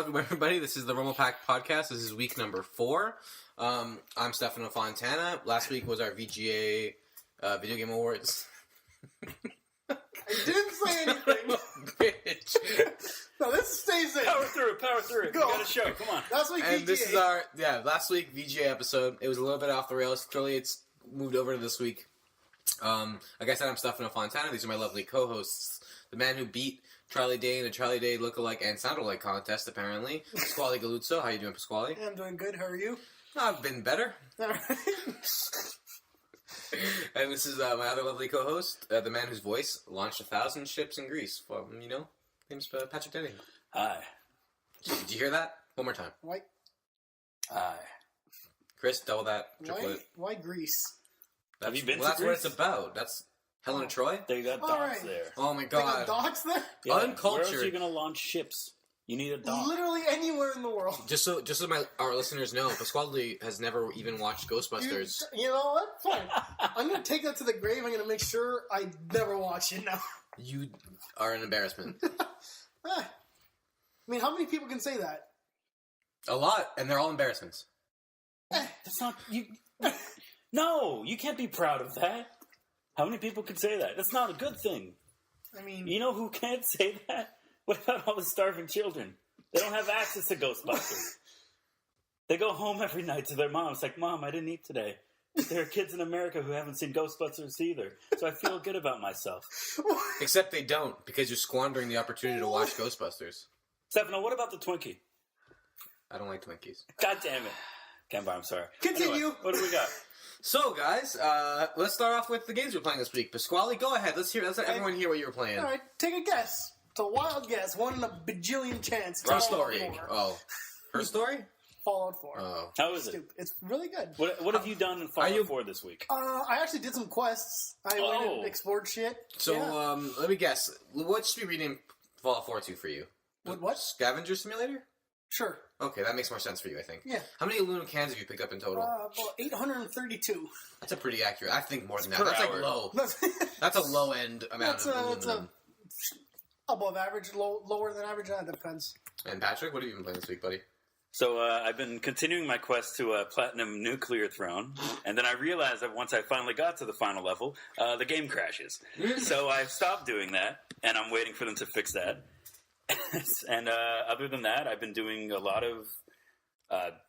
welcome everybody. This is the RumblePac podcast. This is week number 4. I'm Stefano Fontana. Last week was our VGA Video Game Awards. I didn't say anything. Bitch. No, this stays in. Power through it. Go. You got a show. Come on. Last week And VGA. this is our last week VGA episode. It was a little bit off the rails. Clearly, it's moved over to this week. Like I said, I'm Stefano Fontana. These are my lovely co-hosts. The man who beat Charlie Day in a Charlie Day look-alike and sound-alike contest, apparently. Pasquale Galuzzo. How you doing, Pasquale? Yeah, I'm doing good. How are you? I've been better. All right. And this is my other lovely co-host, the man whose voice launched 1,000 ships in Greece. Well, name's Patrick Denning. Hi. Did you hear that? One more time. Why? Hi. Chris, double that. Triple it. Why Greece? Have you been to That's what Greece? it's about. That's Helen of Troy? They got All docks right. there. Oh my They got god. docks there? Yeah. Where Uncultured. else are you going to launch ships? You need a dock. Literally anywhere in the world. Just so our listeners know, Pasquale has never even watched Ghostbusters. You know what? Fine. I'm going to take that to the grave. I'm going to make sure I never watch it now. You are an embarrassment. I mean, how many people can say that? A lot, and they're all embarrassments. That's not... you. No, you can't be proud of that. How many people could say that? That's not a good thing. I mean... You know who can't say that? What about all the starving children? They don't have access to Ghostbusters. They go home every night to their mom. It's like, Mom, I didn't eat today. There are kids in America who haven't seen Ghostbusters either, so I feel good about myself. Except they don't, because you're squandering the opportunity to watch Ghostbusters. Stefano, what about the Twinkie? I don't like Twinkies. God damn it. Kemba, I'm sorry. Continue. Anyway, what do we got? So, guys, let's start off with the games we're playing this week. Pasquale, go ahead. Let's let everyone hear what you were playing. All right, take a guess. It's a wild guess. 1 in a bajillion chance. Her Fallout story. 4. Oh. Her story? Fallout 4. Oh. How is it? Stupid. It's really good. What have you done in Fallout 4 this week? I actually did some quests. I went and explored shit. So, Yeah. let me guess. What should we rename Fallout 4 to for you? What? Scavenger Simulator? Sure. Okay, that makes more sense for you, I think. Yeah. How many aluminum cans have you picked up in total? Well, 832. That's a pretty accurate. I think more than that. Per That's hour. like low. That's That's a low end amount of aluminum. above average, lower than average. That depends. And Patrick, what have you been playing this week, buddy? So I've been continuing my quest to Platinum Nuclear Throne, and then I realized that once I finally got to the final level, the game crashes. So I've stopped doing that, and I'm waiting for them to fix that. And other than that, I've been doing a lot of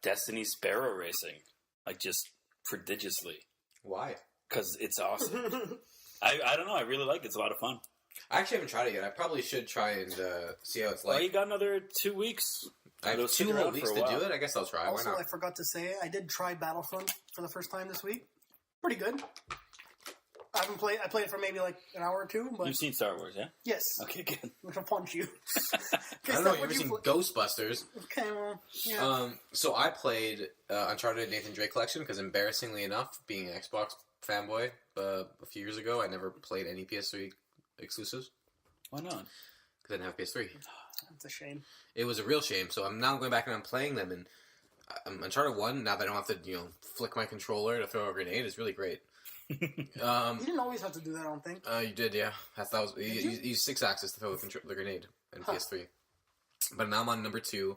Destiny Sparrow racing, like just prodigiously, Why? because it's awesome. I don't know, I really like it. It's a lot of fun. I actually haven't tried it yet. I probably should try and see how it's like. Well, you got another 2 weeks. I have It'll 2 stick more around weeks for to a while. do it. I guess I'll try. Also, Why I not? forgot to say, I did try Battlefront for the first time this week. Pretty good. I played it for maybe like an hour or two, but You've seen Star Wars, yeah? yes. Okay, good. I'm gonna punch you. I don't know. You've ever seen Ghostbusters? Okay, well, yeah. So I played Uncharted Nathan Drake Collection because, embarrassingly enough, being an Xbox fanboy a few years ago, I never played any PS3 exclusives Why not? because I didn't have PS3. That's a shame. It was a real shame. So I'm now going back and I'm playing them, and Uncharted 1, now that I don't have to flick my controller to throw a grenade, is really great. You didn't always have to do that, I don't think. You did, yeah. That was you used 6-axis to throw the grenade in PS3. But now I'm on number 2,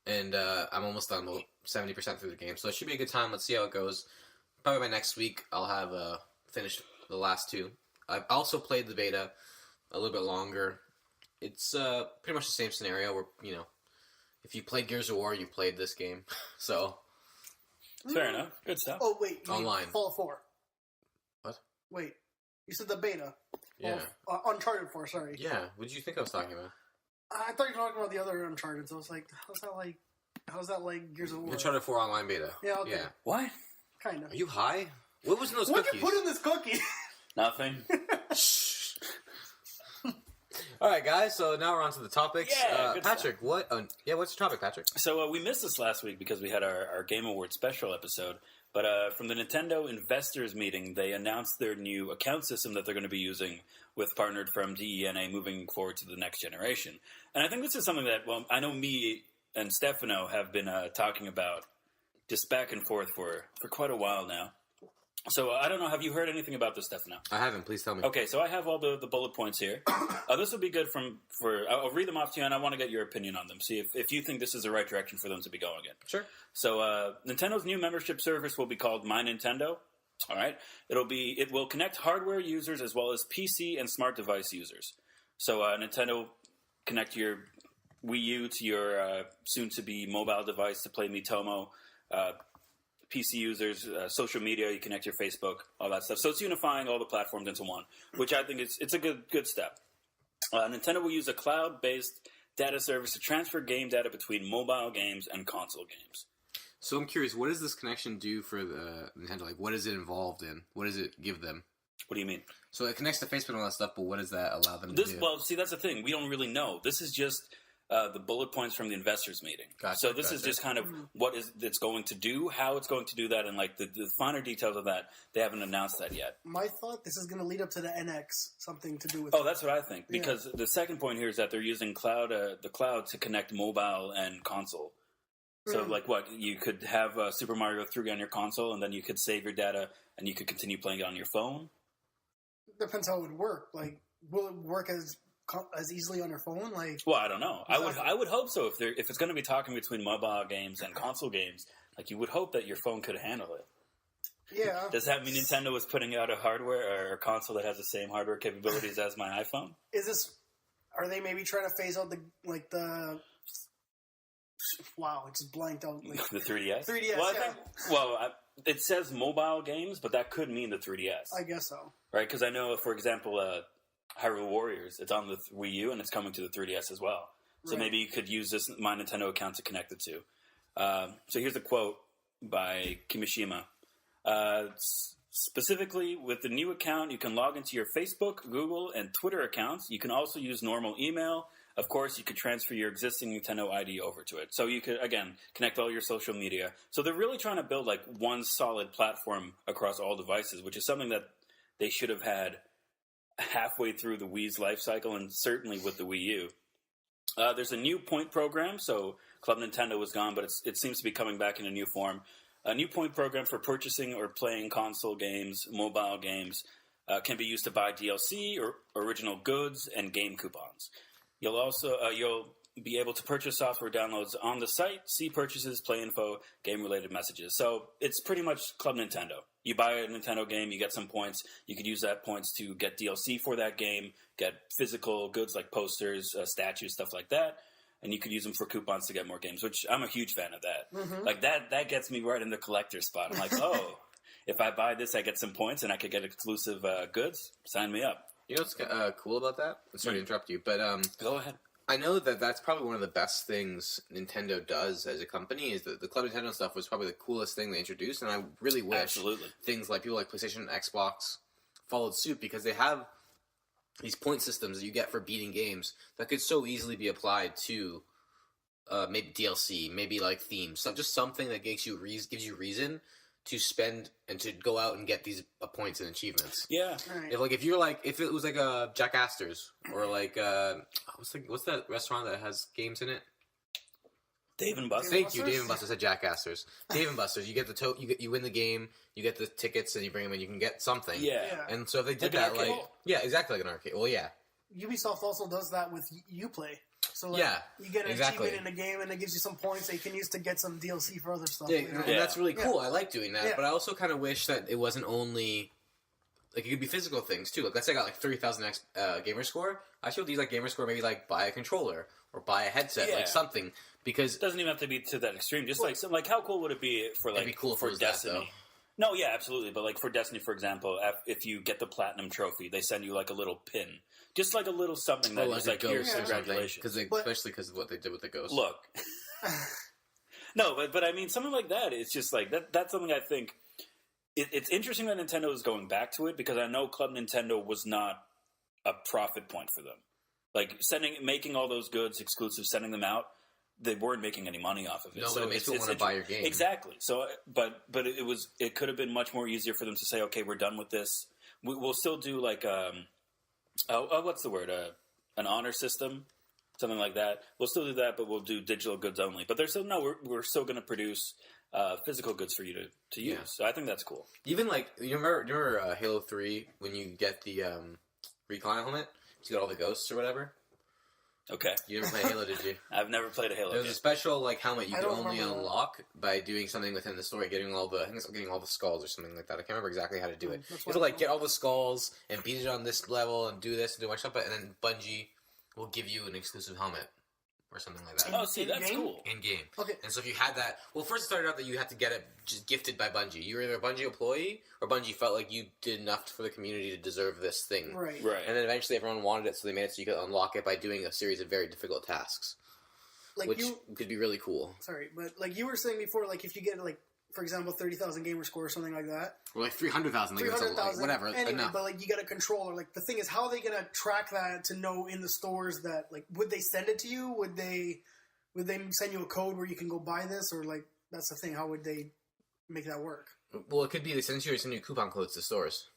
and I'm almost done, 70% through the game. So it should be a good time. Let's see how it goes. Probably by next week, I'll have finished the last 2. I've also played the beta a little bit longer. It's pretty much the same scenario where, if you played Gears of War, you played this game. So Fair enough. Good stuff. Oh, wait. You mean Online. Fallout 4. What? Wait. You said the beta. Yeah. Uncharted 4, sorry. Yeah, what did you think I was talking about? I thought you were talking about the other Uncharted, so I was like, how's that like Gears of War? Uncharted 4 online beta. Yeah, okay. Yeah. What? Kind of. Are you high? What was in those What'd cookies? you put in this cookie? Nothing. All right, guys. So now we're on to the topics. Yeah, good Patrick, what's your topic, Patrick? So we missed this last week because we had our Game Awards special episode. But from the Nintendo investors meeting, they announced their new account system that they're going to be using with partnered from DENA moving forward to the next generation. And I think this is something that, well, I know me and Stefano have been talking about just back and forth for quite a while now. So I don't know. Have you heard anything about this stuff now? I haven't. Please tell me. Okay, so I have all the bullet points here. This will be good I'll read them off to you, and I want to get your opinion on them. See if you think this is the right direction for them to be going in. Sure. So Nintendo's new membership service will be called My Nintendo. All right. It will connect hardware users as well as PC and smart device users. So Nintendo connect your Wii U to your soon-to-be mobile device to play Miitomo. PC users, social media, you connect your Facebook, all that stuff. So it's unifying all the platforms into one, which I think it's a good step. Nintendo will use a cloud-based data service to transfer game data between mobile games and console games. So I'm curious, what does this connection do for the Nintendo? Like, what is it involved in? What does it give them? What do you mean? So it connects to Facebook and all that stuff, but what does that allow them to do? Well, see, that's the thing. We don't really know. This is just the bullet points from the investors meeting. Gotcha, so this is just kind of what it's going to do, how it's going to do that, and like the finer details of that. They haven't announced that yet. My thought, this is going to lead up to the NX, something to do with. Oh, that's what I think. Because the second point here is that they're using the cloud to connect mobile and console. So, like, what you could have Super Mario 3 on your console, and then you could save your data, and you could continue playing it on your phone. Depends how it would work. Like, will it work as easily on your phone? Like, well, I don't know. I would hope so. If it's going to be talking between mobile games and console games, like you would hope that your phone could handle it. Yeah. Does that mean Nintendo is putting out a hardware or a console that has the same hardware capabilities as my iPhone? Are they maybe trying to phase out the wow, it just blanked out. Like, the 3DS? 3DS, it says mobile games, but that could mean the 3DS. I guess so. Right, because I know, for example, Hyrule Warriors, it's on the Wii U, and it's coming to the 3DS as well. So maybe you could use this My Nintendo account to connect the two. So here's a quote by Kimishima. Specifically, with the new account, you can log into your Facebook, Google, and Twitter accounts. You can also use normal email. Of course, you could transfer your existing Nintendo ID over to it. So you could, again, connect all your social media. So they're really trying to build like one solid platform across all devices, which is something that they should have had halfway through the Wii's life cycle, and certainly with the Wii U. There's a new point program. So Club Nintendo was gone, but it seems to be coming back in a new form. A new point program for purchasing or playing console games, mobile games, can be used to buy DLC or original goods and game coupons. You'll also you'll be able to purchase software downloads on the site, see purchases, play info, game-related messages. So it's pretty much Club Nintendo. You buy a Nintendo game, you get some points. You could use that points to get DLC for that game, get physical goods like posters, statues, stuff like that. And you could use them for coupons to get more games, which I'm a huge fan of that. Mm-hmm. Like that gets me right in the collector spot. I'm like, oh, if I buy this, I get some points and I could get exclusive goods. Sign me up. You know what's cool about that? Sorry to interrupt you, but go ahead. I know that's probably one of the best things Nintendo does as a company. Is the Club Nintendo stuff was probably the coolest thing they introduced, and I really wish things like people like PlayStation and Xbox followed suit, because they have these point systems that you get for beating games that could so easily be applied to maybe DLC, maybe like themes, just something that gives you reason to spend and to go out and get these points and achievements. Yeah. Right. If it was like a Jack Astor's or like what's that restaurant that has games in it? Dave and Buster's. Thank you, Dave and Buster's. I said Jack Astor's. Dave and Buster's. You get you win the game. You get the tickets and you bring them in. You can get something. Yeah. And so if they did like that, yeah, exactly like an arcade. Well, yeah. Ubisoft also does that with Uplay. So you get an achievement in a game, and it gives you some points that you can use to get some DLC for other stuff. Yeah, and that's really cool. I like doing that, but I also kind of wish that it wasn't only like it could be physical things too. Like let's say I got like 30,000 gamer score. I should use like gamer score, maybe like buy a controller or buy a headset, like something. Because it doesn't even have to be to that extreme. Just like how cool would it be for like for Destiny? That, no, yeah, absolutely. But like for Destiny, for example, if you get the platinum trophy, they send you like a little pin. Just like a little something that is like, here's congratulations. Especially because of what they did with the ghost. Look. No, but I mean, something like that, it's just like, that's something I think, it's interesting that Nintendo is going back to it, because I know Club Nintendo was not a profit point for them. Like, making all those goods exclusive, sending them out, they weren't making any money off of it. No, so it makes people want to buy your game. Exactly. So, but it could have been much more easier for them to say, okay, we're done with this. We'll still do like, what's the word? An honor system. something like that. We'll still do that, but we'll do digital goods only. But there's still we're still going to produce physical goods for you to use. Yeah. So I think that's cool. Even like you remember Halo 3 when you get the recon helmet, you got all the ghosts or whatever. Okay. You never played Halo, did you? I've never played a Halo. There was a special like helmet you I could don't only remember that. unlock by doing something within the story, getting all the skulls or something like that. I can't remember exactly how to do it. That's You have to like get all the skulls and beat it on this level and do this and do a bunch of stuff, and then Bungie will give you an exclusive helmet or something like that Oh, see, that's In-game? cool. in game. Okay. And so if you had that, well, first it started out that you had to get it just gifted by Bungie. You were either a Bungie employee or Bungie felt like you did enough for the community to deserve this thing. Right. Right. And then eventually everyone wanted it, so they made it so you could unlock it by doing a series of very difficult tasks, Like which you, could be really cool. sorry, but like you were saying before, like if you get like, for example, 30,000 gamer score or something like that, Or like 300,000, like, that's a- like 300,000, whatever, anyway, enough. but like you get a controller. Like the thing is, how are they gonna track that to know in the stores that like would they send it to you? Would they send you a code where you can go buy this, or like that's the thing? How would they make that work? Well, it could be they send you coupon codes to stores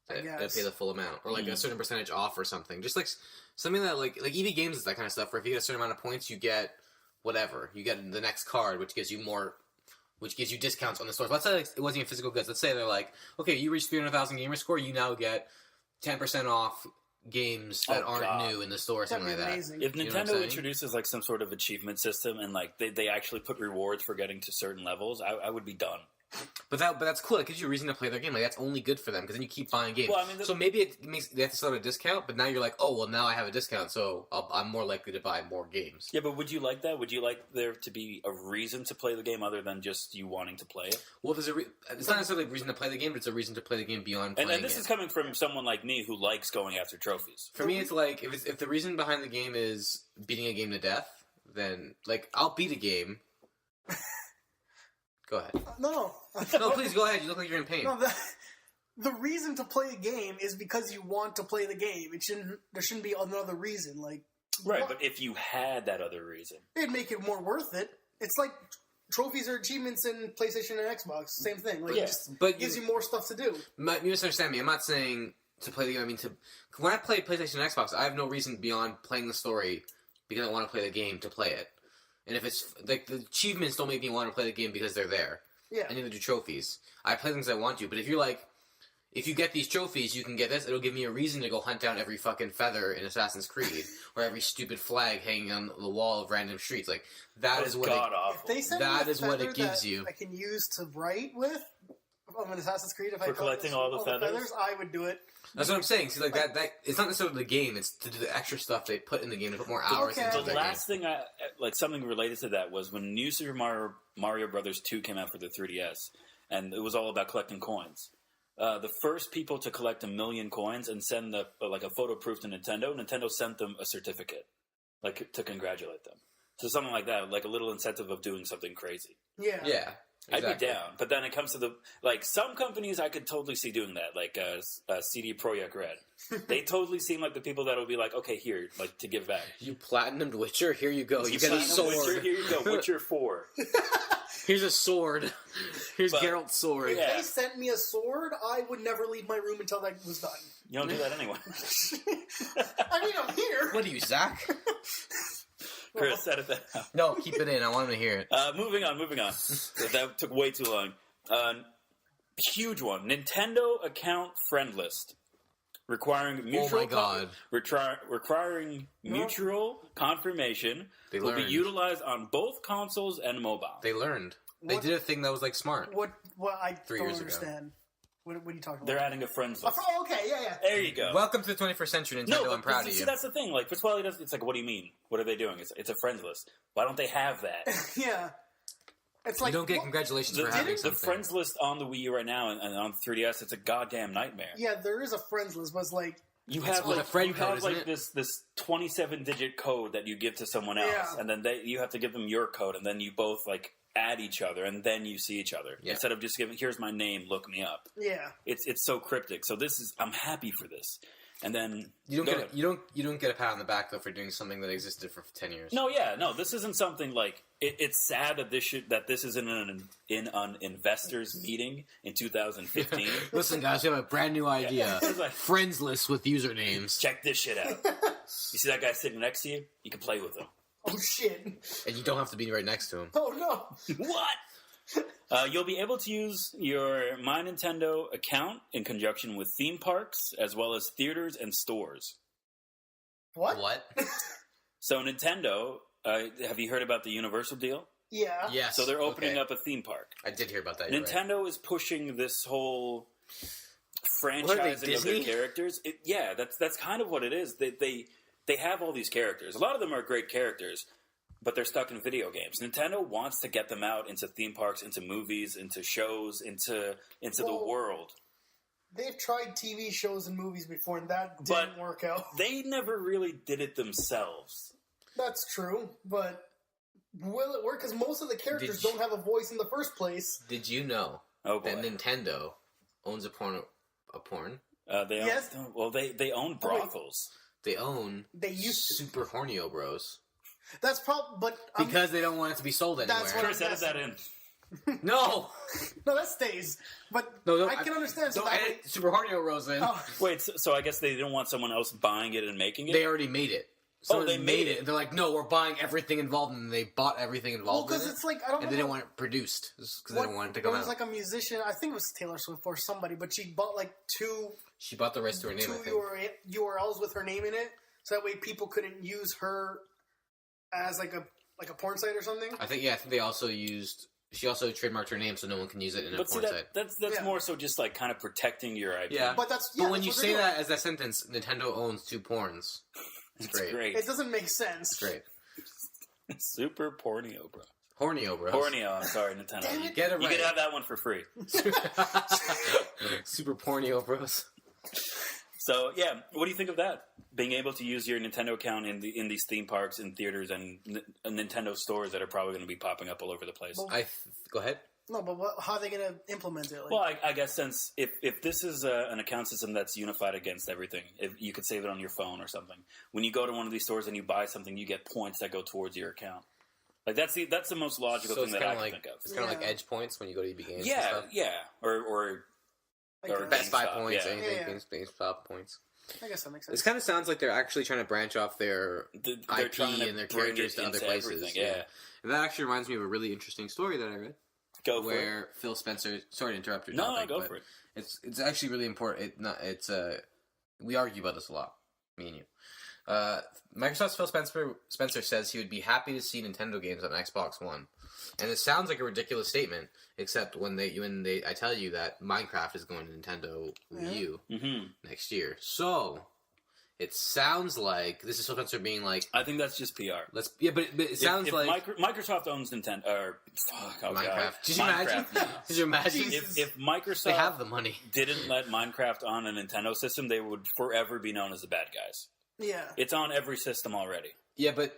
I that guess. pay the full amount, or like a certain percentage off or something. Just like something that like EV Games is that kind of stuff. Where if you get a certain amount of points, you get whatever. You get the next card, which gives you more, which gives you discounts on the stores. Let's say like, it wasn't even physical goods. Let's say they're like, okay, you reach 300,000 gamer score, you now get 10% off games that Oh, aren't God. new in the store, or That'd something be like that. amazing. If You know what I'm Nintendo saying? introduces like some sort of achievement system and like they actually put rewards for getting to certain levels, I would be done. But that's cool. It gives you a reason to play their game. Like that's only good for them because then you keep buying games. Well, I mean, so maybe it makes they have to sell at a discount, but now you're like, oh well, now I have a discount, so I'm more likely to buy more games. Yeah, but would you like that? Would you like there to be a reason to play the game other than just you wanting to play it? Well, it's not necessarily a reason to play the game, but it's a reason to play the game beyond playing And this it. is coming from someone like me who likes going after trophies. For me, it's like if the reason behind the game is beating a game to death, then like I'll beat a game. Go ahead. No. No, please go ahead. You look like you're in pain. No, the reason to play a game is because you want to play the game. There shouldn't be another reason. Like, Right, what- but if you had that other reason. it'd make it more worth it. It's like trophies or achievements in PlayStation and Xbox. Same thing. Like, Yeah. it just But gives you more stuff to do. You misunderstand me. I'm not saying to play the game. I mean when I play PlayStation and Xbox, I have no reason beyond playing the story because I want to play the game to play it. And if it's like the achievements don't make me want to play the game because they're there. Yeah. I need to do trophies. I play things I want to, but if you're like, if you get these trophies, you can get this. It'll give me a reason to go hunt down every fucking feather in Assassin's Creed or every stupid flag hanging on the wall of random streets. Like that is what. god If awful. they send That me a is what it feather gives that you. I can use to write with on an Assassin's Creed. If I For got collecting all the feathers? I would do it. That's what I'm saying. See, like that it's not necessarily the game. It's to do the extra stuff they put in the game to put more hours Okay. into The the last thing something related to that was when New Super Mario Brothers 2 came out for the 3DS, and it was all about collecting coins. The first people to collect 1 million coins and send a photo proof to Nintendo sent them a certificate, like to congratulate them. So something like that, like a little incentive of doing something crazy. Yeah. game. Yeah, exactly. I'd be down. But then it comes to some companies I could totally see doing that, like CD Projekt Red. They totally seem like the people that will be like, okay, here, like to give back. You platinumed Witcher. Here you go. You get a Platinum sword. Witcher, here you go, Witcher 4. Here's a sword. Here's But- Geralt's sword. If Yeah. they sent me a sword, I would never leave my room until that was done. You don't do that anyway. I mean, I'm here. What are you, Zach? Chris, edit that out. No, keep it in. I want him to hear it. Moving on. That took way too long. Huge one. Nintendo account friend list. Requiring mutual my God. requiring mutual confirmation They will learned. be utilized on both consoles and mobile. They learned. They What- did a thing that was like smart. What I 3 don't years ago. understand. What are you talking They're about? adding a friends list. Oh, okay, yeah. There you go. Welcome to the 21st century, Nintendo. No, but I'm proud of see, you. that's the thing. Like, Fitzwiley does. It's like, what do you mean? What are they doing? It's a friends list. Why don't they have that? Yeah. It's You like don't get what- congratulations The, for having the something. friends list on the Wii U right now and on 3DS, it's a goddamn nightmare. Yeah, there is a friends list, but it's like You It's have with like a friend you code, have isn't like it? this 27-digit code that you give to someone else, Yeah. and then you have to give them your code, and then you both like add each other, and then you see each other Yeah. instead of just giving here's my name, look me up. yeah. It's so cryptic. So I'm happy for this. And then You don't get a pat on the back though for doing something that existed for 10 years. No, this isn't something like it's sad that this is in an investors meeting in 2015. Listen, guys, we have a brand new idea: It's like, friends list with usernames, check this shit out. You see that guy sitting next to you? You can play with him. Oh shit! and you don't have to be right next to him. Oh no! What? You'll be able to use your My Nintendo account in conjunction with theme parks, as well as theaters and stores. What? What? So Nintendo, have you heard about the Universal deal? Yeah. Yes. So they're opening up a theme park. I did hear about that. You're Nintendo right. is pushing this whole franchising What are they, of their Disney? characters. That's kind of what it is. They have all these characters. A lot of them are great characters, but they're stuck in video games. Nintendo wants to get them out into theme parks, into movies, into shows, into the world. They've tried TV shows and movies before, and that didn't work out. They never really did it themselves. That's true, but will it work? Because most of the characters don't have a voice in the first place. Did you know that Nintendo owns a porn? Yes. They own brothels. They own Super Hornio Bros. That's probably, but because they don't want it to be sold anywhere. That's what Chris, edit that in. No, that stays. But no, I can understand. So don't that edit Super Hornio Bros in. Oh. Wait, so I guess they didn't want someone else buying it and making it? They already made it. They made it. And they're like, no, we're buying everything involved, and they bought everything involved. Well, because it's like I don't know. And they didn't want it produced because they didn't want it to come There was out. like a musician. I think it was Taylor Swift or somebody, but she bought like two She bought the rights to her name. I think. URLs with her name in it, so that way people couldn't use her as like a porn site or something. I think they also used. She also trademarked her name, so no one can use it in a porn site. That's more so just like kind of protecting your IP. Yeah, but when you say that as that sentence, Nintendo owns two porns. It's great. It doesn't make sense. It's great. Super Pornio, bro. Hornio, bro. Hornio. I'm sorry, Nintendo. Damn it. Get it right. You can have that one for free. Super Pornio, bros. So yeah, what do you think of that? Being able to use your Nintendo account in these theme parks and theaters and Nintendo stores that are probably going to be popping up all over the place. Well, Go ahead. No, but how are they going to implement it? Like, Well, I guess since if this is an account system that's unified against everything, if you could save it on your phone or something. When you go to one of these stores and you buy something, you get points that go towards your account. Like that's the most logical thing that I can think of. It's kind of like edge points when you go to EB Games. Yeah, and stuff. yeah, or Best Buy GameStop, points, yeah. anything, GameStop points. I guess that makes sense. It kind of sounds like they're actually trying to branch off their They're IP trying to and their bring characters it to other into places. everything, yeah. And that actually reminds me of a really interesting story that I read. Go for it. Where Phil Spencer. Sorry to interrupt your No, topic, go but for it. It's actually really important. We argue about this a lot, me and you. Microsoft's Phil Spencer says he would be happy to see Nintendo games on Xbox One, and it sounds like a ridiculous statement, except when I tell you that Minecraft is going to Nintendo Wii U next year. So it sounds like this is Phil Spencer being like, I think that's just PR. but it sounds if like Microsoft owns Nintendo, or Minecraft. God. Did you imagine? If Microsoft They have the money. didn't let Minecraft on a Nintendo system, they would forever be known as the bad guys. Yeah. It's on every system already. Yeah, but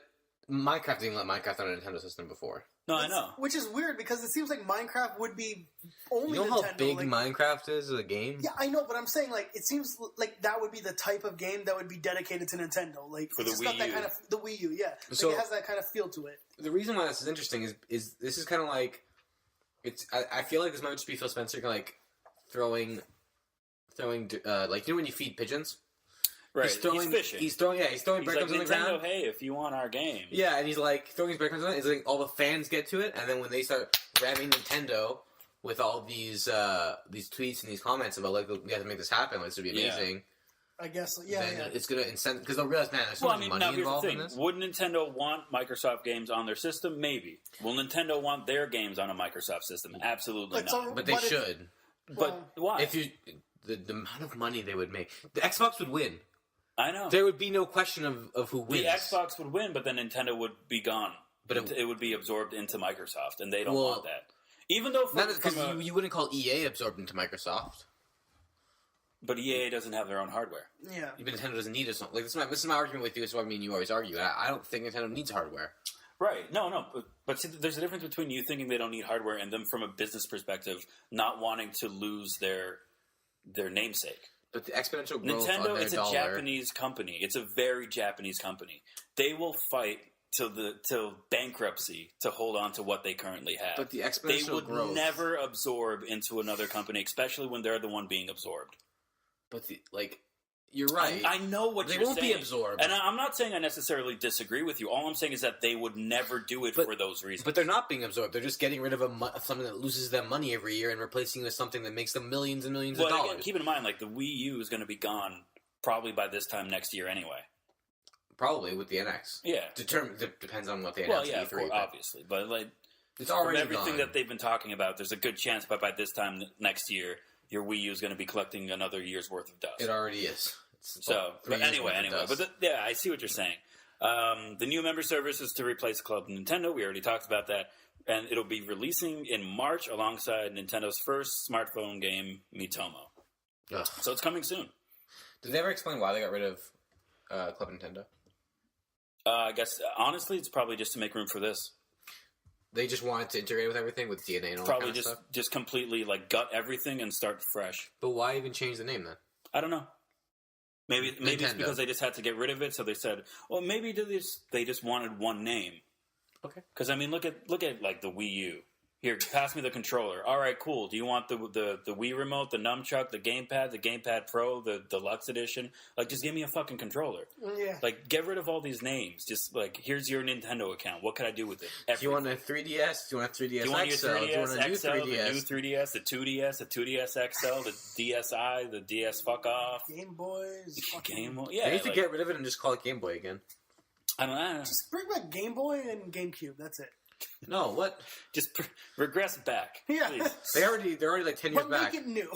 Minecraft didn't let Minecraft on a Nintendo system before. No, I know. Which is weird because it seems like Minecraft would be only You know Nintendo. how big Minecraft is as a game? Yeah, I know, but I'm saying like it seems like that would be the type of game that would be dedicated to Nintendo. Like For the it's just got Wii that U. kind of the Wii U, yeah. So- Like, it has that kind of feel to it. The reason why this is interesting is this is kind of like I feel like this might just be Phil Spencer like throwing like when you feed pigeons. Right, He's fishing. He's throwing He's breadcrumbs like, on the Nintendo, ground. hey, if you want our game. Yeah, and he's like throwing his breadcrumbs on it. It's like all the fans get to it, and then when they start ramming Nintendo with all these tweets and these comments about like we have to make this happen, like this would be amazing. I guess, yeah. Then it's gonna incent because they'll realize, man, there's so much money now here's the involved in thing. this. Would Nintendo want Microsoft games on their system? Maybe. Will Nintendo want their games on a Microsoft system? Absolutely Like, not. so- But they should. But why? If you the amount of money they would make, the Xbox would win. I know. There would be no question of who wins. The Xbox would win, but then Nintendo would be gone. But it would be absorbed into Microsoft, and they don't Well, want that. Even though, because you wouldn't call EA absorbed into Microsoft. but EA doesn't have their own hardware. Yeah. But Nintendo doesn't need it. Like this is my argument with you. It's what me and you always argue. I don't think Nintendo needs hardware. Right. No. But see, there's a difference between you thinking they don't need hardware and them from a business perspective not wanting to lose their namesake. But the exponential growth Nintendo, on their it's a dollar. Japanese company. It's a very Japanese company. They will fight till bankruptcy to hold on to what they currently have. But the they exponential would growth. never absorb into another company, especially when they're the one being absorbed. But you're right. I know what they you're saying. won't be absorbed. And I'm not saying I necessarily disagree with you. All I'm saying is that they would never do it for those reasons. But they're not being absorbed. They're just getting rid of something that loses them money every year and replacing it with something that makes them millions and millions of dollars. Again, keep in mind, like, the Wii U is going to be gone probably by this time next year anyway. Probably with the NX. Yeah. Depends on what they announce at E3. Obviously. But, like, it's already from everything gone. that they've been talking about, there's a good chance by this time next year, your Wii U is going to be collecting another year's worth of dust. It already is. But anyway. But yeah, I see what you're saying. The new member service is to replace Club Nintendo. We already talked about that. And it'll be releasing in March alongside Nintendo's first smartphone game, Miitomo. Ugh. So it's coming soon. Did they ever explain why they got rid of Club Nintendo? I guess, honestly, it's probably just to make room for this. They just wanted to integrate with everything, with DNA and all Probably that kind of stuff? just completely, like, gut everything and start fresh. But why even change the name then? I don't know. Maybe it's Nintendo. because they just had to get rid of it, so they said, well, maybe they just wanted one name. Okay. Because, I mean, look at like the Wii U. Here, pass me the controller. All right, cool. Do you want the Wii remote, the nunchuck, the gamepad Pro, the deluxe edition? Like, just give me a fucking controller. Yeah. Like, get rid of all these names. Just, like, here's your Nintendo account. What can I do with it? Do you want a 3DS? Do you want a 3DS Do you want your XL? 3DS Do you want a new XL, 3DS? the new 3DS, the 2DS, the 2DS XL, the DSi, the DS fuck off? Game Boys. Game Boy? Yeah. They need to get rid of it and just call it Game Boy again. I don't know. Just bring back Game Boy and GameCube. That's it. No, what? Just regress back. Yeah. Please. They're already like 10 years But back. make it new.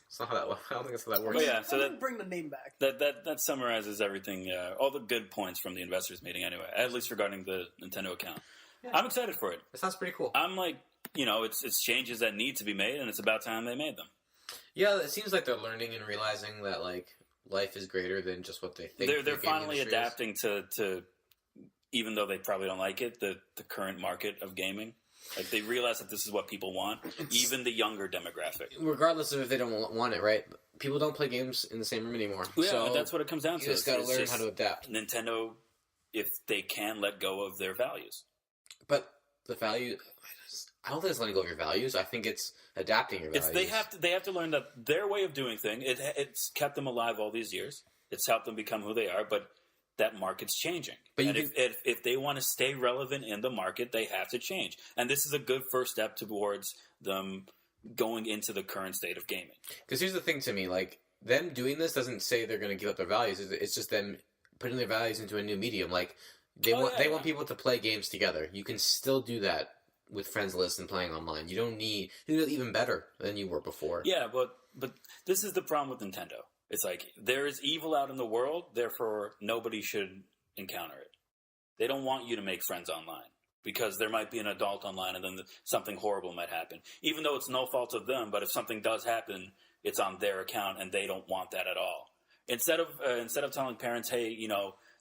It's not how that. I don't think that's how that works. But yeah, so I bring the name back. that summarizes everything, all the good points from the investors meeting anyway, at least regarding the Nintendo account. Yeah. I'm excited for it. That sounds pretty cool. I'm like, it's changes that need to be made, and it's about time they made them. Yeah, it seems like they're learning and realizing that like life is greater than just what they think. They're the gaming finally industry is. adapting to, even though they probably don't like it, the current market of gaming. Like, they realize that this is what people want, even the younger demographic. Regardless of if they don't want it, right? People don't play games in the same room anymore. Yeah, so that's what it comes down to. you just got to It's learn just how to adapt. Nintendo, if they can let go of their values. But the value, I don't think it's letting go of your values. I think it's adapting your values. They have to learn that their way of doing things, it's kept them alive all these years. It's helped them become who they are, but that market's changing. But and if they want to stay relevant in the market, they have to change. And this is a good first step towards them going into the current state of gaming. Because here's the thing to me, like, them doing this doesn't say they're going to give up their values. It's just them putting their values into a new medium. Like, they want people to play games together. You can still do that with friends lists and playing online. You don't need... You're even better than you were before. Yeah, but this is the problem with Nintendo. It's like, there is evil out in the world, therefore nobody should encounter it. They don't want you to make friends online, because there might be an adult online and then something horrible might happen. Even though it's no fault of them, but if something does happen, it's on their account and they don't want that at all. Instead of telling parents, hey,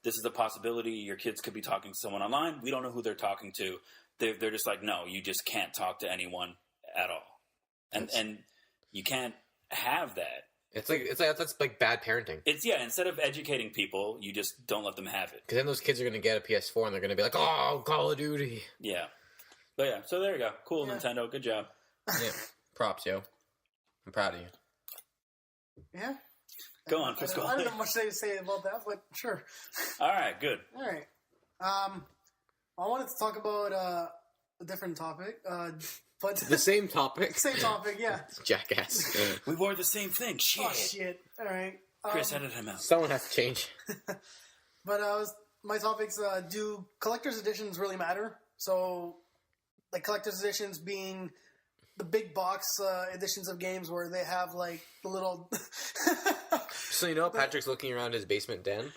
this is a possibility, your kids could be talking to someone online, we don't know who they're talking to, they're just like, no, you just can't talk to anyone at all. And you can't have that. It's like that's like bad parenting. Instead of educating people, you just don't let them have it. Because then those kids are going to get a PS4 and they're going to be like, oh, Call of Duty. Yeah. But yeah, so there you go. Cool, yeah. Nintendo. Good job. Yeah. Props, yo. I'm proud of you. Yeah. Go on, Chris. I don't know much to say about that, but sure. All right, good. All right. I wanted to talk about a different topic. But the same topic. Same topic, yeah. Jackass. We wore the same thing. Shit. Oh, shit. All right. Chris, edit him out. Someone has to change. But my topics, do collector's editions really matter? So, like, collector's editions being the big box editions of games where they have, like, the little... So, Patrick's looking around his basement den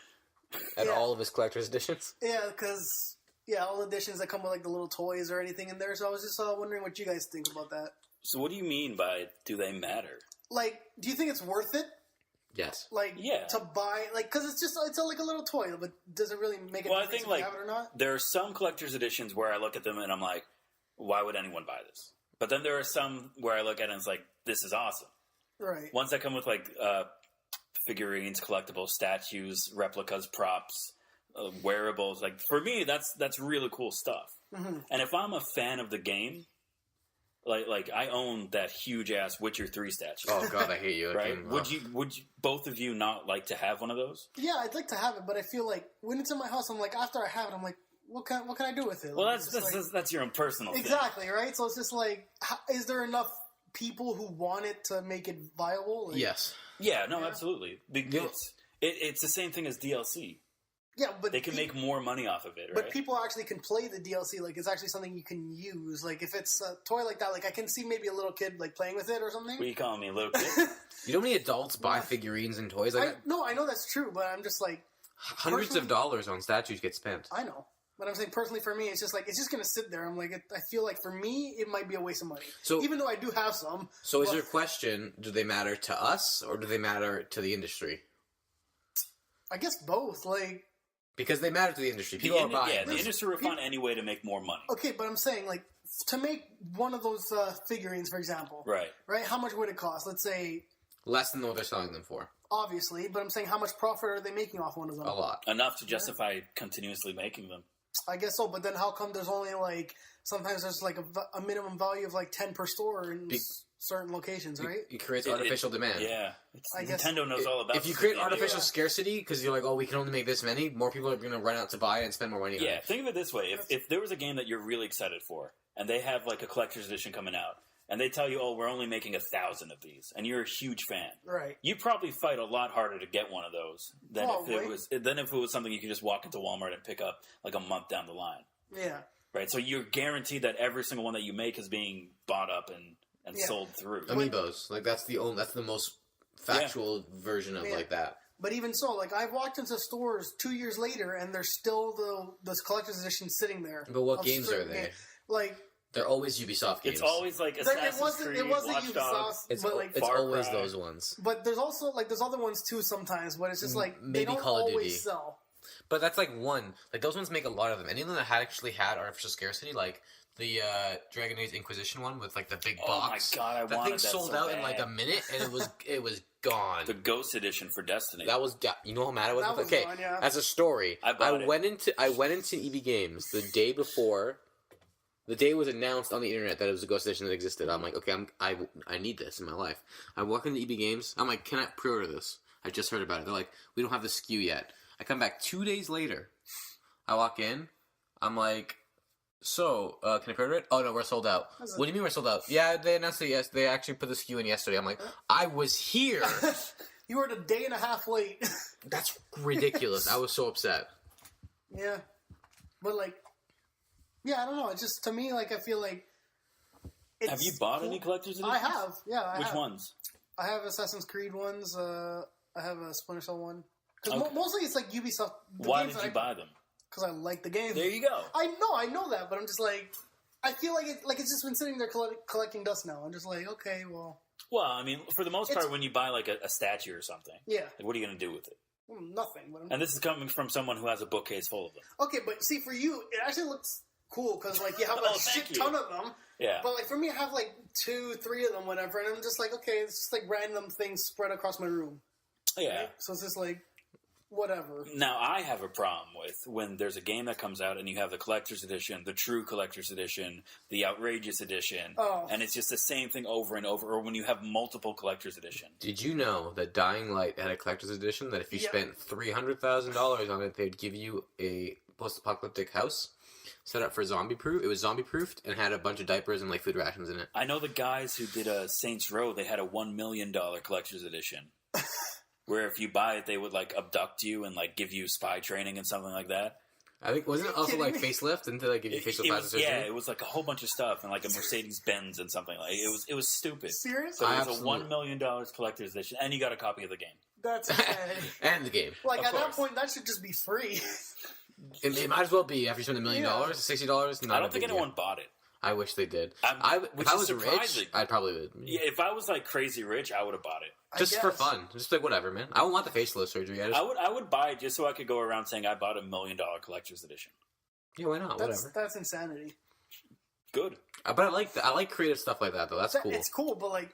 at all of his collector's editions? Yeah, because... Yeah, all editions that come with, like, the little toys or anything in there. So I was just wondering what you guys think about that. So what do you mean by, do they matter? Like, do you think it's worth it? Yes. Like, to buy... Like, because it's like a little toy, but does it really make a difference if you have it or not? There are some collector's editions where I look at them and I'm like, why would anyone buy this? But then there are some where I look at it and it's like, this is awesome. Right. Ones that come with, like, figurines, collectibles, statues, replicas, props, wearables. Like for me, that's really cool stuff. Mm-hmm. And if I'm a fan of the game, like I own that huge ass Witcher 3 statue. Oh god, I hate you. Right? Would you both of you not like to have one of those? Yeah, I'd like to have it, but I feel like when it's in my house, I'm like, after I have it, I'm like, what can I do with it? Well, Like, that's your own personal thing. exactly right. So it's just like, is there enough people who want it to make it viable? Like, Yes. Yeah, no, absolutely. It's the same thing as DLC. yeah, but They can make more money off of it, right? But people actually can play the DLC. Like, it's actually something you can use. Like, if it's a toy like that, like I can see maybe a little kid like playing with it or something. What are you calling me, a little kid? You know how many adults buy figurines and toys like that? No, I know that's true, but I'm just like, Hundreds of dollars on statues get spent. I know. But I'm saying personally for me, it's just like, it's just going to sit there. I'm like, I feel like for me, it might be a waste of money. So, even though I do have some. So is your question, do they matter to us or do they matter to the industry? I guess both. Like, because they matter to the industry. People are buying them. The industry will find any way to make more money. okay, but I'm saying, like, to make one of those figurines, for example. Right. Right? How much would it cost? Let's say, Less than what they're selling them for. obviously, but I'm saying how much profit are they making off one of them? A lot. Enough to justify continuously making them. I guess so, but then how come there's only like sometimes there's like a minimum value of like 10 per store in certain locations, right? It creates artificial demand. Yeah, I guess Nintendo knows all about. If you create artificial scarcity because you're like, oh, we can only make this many, more people are going to run out to buy it and spend more money on it. Yeah, think of it this way: if there was a game that you're really excited for, and they have like a collector's edition coming out, and they tell you, oh, we're only making 1,000 of these, and you're a huge fan, Right. you'd probably fight a lot harder to get one of those than if it was something you could just walk into Walmart and pick up like a month down the line. Yeah. Right, so you're guaranteed that every single one that you make is being bought up and sold through. Amiibos, like that's the most factual version of like that. But even so, like I've walked into stores 2 years later, and there's still this collector's edition sitting there. But what games are they? Like they're always Ubisoft games. It's always like Assassin's Creed, it wasn't Watch Dogs. Ubisoft, but like it's always Cry. those ones. But there's also like there's other ones too sometimes, but it's just like Maybe they don't Call of Duty. always sell. But that's like one. Like those ones make a lot of them. Anything that actually had artificial scarcity, like the Dragon Age Inquisition one with like the big box. Oh my god, I that wanted thing sold so out bad. in like a minute, and it was gone. The Ghost Edition for Destiny. That was you know how mad I was. That was Okay, gone, yeah. as a story, I went into EB Games the day before. The day it was announced on the internet that it was a Ghost Edition that existed. I'm like, okay, I need this in my life. I walk into EB Games. I'm like, can I pre-order this? I just heard about it. They're like, we don't have the SKU yet. I come back 2 days later. I walk in. I'm like, so, can I pre-order it? Oh, no, we're sold out. What do you mean we're sold out? Yeah, they announced it, yes. They actually put the SKU in yesterday. I'm like, I was here. You were a day and a half late. That's ridiculous. I was so upset. Yeah. But like, yeah, I don't know. It's just, to me, like, I feel like it's have you bought any collector's editions? I have, yeah. Which ones? I have Assassin's Creed ones. I have a Splinter Cell one. Because Okay. mostly it's like Ubisoft. Why did you buy them? Because I like the game. There you go. I know that, but I'm just like, I feel like it's just been sitting there collecting dust now. I'm just like, okay, well. Well, I mean, for the most part, when you buy like a statue or something, Yeah. like, what are you going to do with it? Nothing. But And this is coming from someone who has a bookcase full of them. okay, but see, for you, it actually looks cool because like you have Oh, a thank shit you. ton of them. Yeah. But like for me, I have like 2, 3 of them, whatever, and I'm just like, okay, it's just like random things spread across my room. Yeah. Right? So it's just like, whatever. Now, I have a problem with when there's a game that comes out and you have the collector's edition, the true collector's edition, the outrageous edition, and it's just the same thing over and over, or when you have multiple collector's edition. Did you know that Dying Light had a collector's edition that if you spent $300,000 on it, they'd give you a post-apocalyptic house set up for zombie-proof? It was zombie-proofed and had a bunch of diapers and like food rations in it. I know the guys who did Saints Row, they had a $1 million collector's edition. Where if you buy it, they would like abduct you and like give you spy training and something like that. I think wasn't it also like facelift? Didn't they like give you facelift plastic surgery? Yeah, it was like a whole bunch of stuff and like a Mercedes Benz and something like it was stupid. Seriously? So it was a $1 million collector's edition, and you got a copy of the game. That's And the game. like Of at that course. point, that should just be free. It might as well be after you spend $1 million, $60. Not I don't think anyone bought it. I wish they did. Which If I is was surprising. rich, I'd probably would. Yeah, if I was like crazy rich, I would have bought it. Just for fun. Just like whatever, man. I don't want the facelift surgery. I would buy it just so I could go around saying I bought a $1 million collector's edition. Yeah, why not? Whatever. That's insanity. Good. But I like creative stuff like that though. That's cool. It's cool, but like,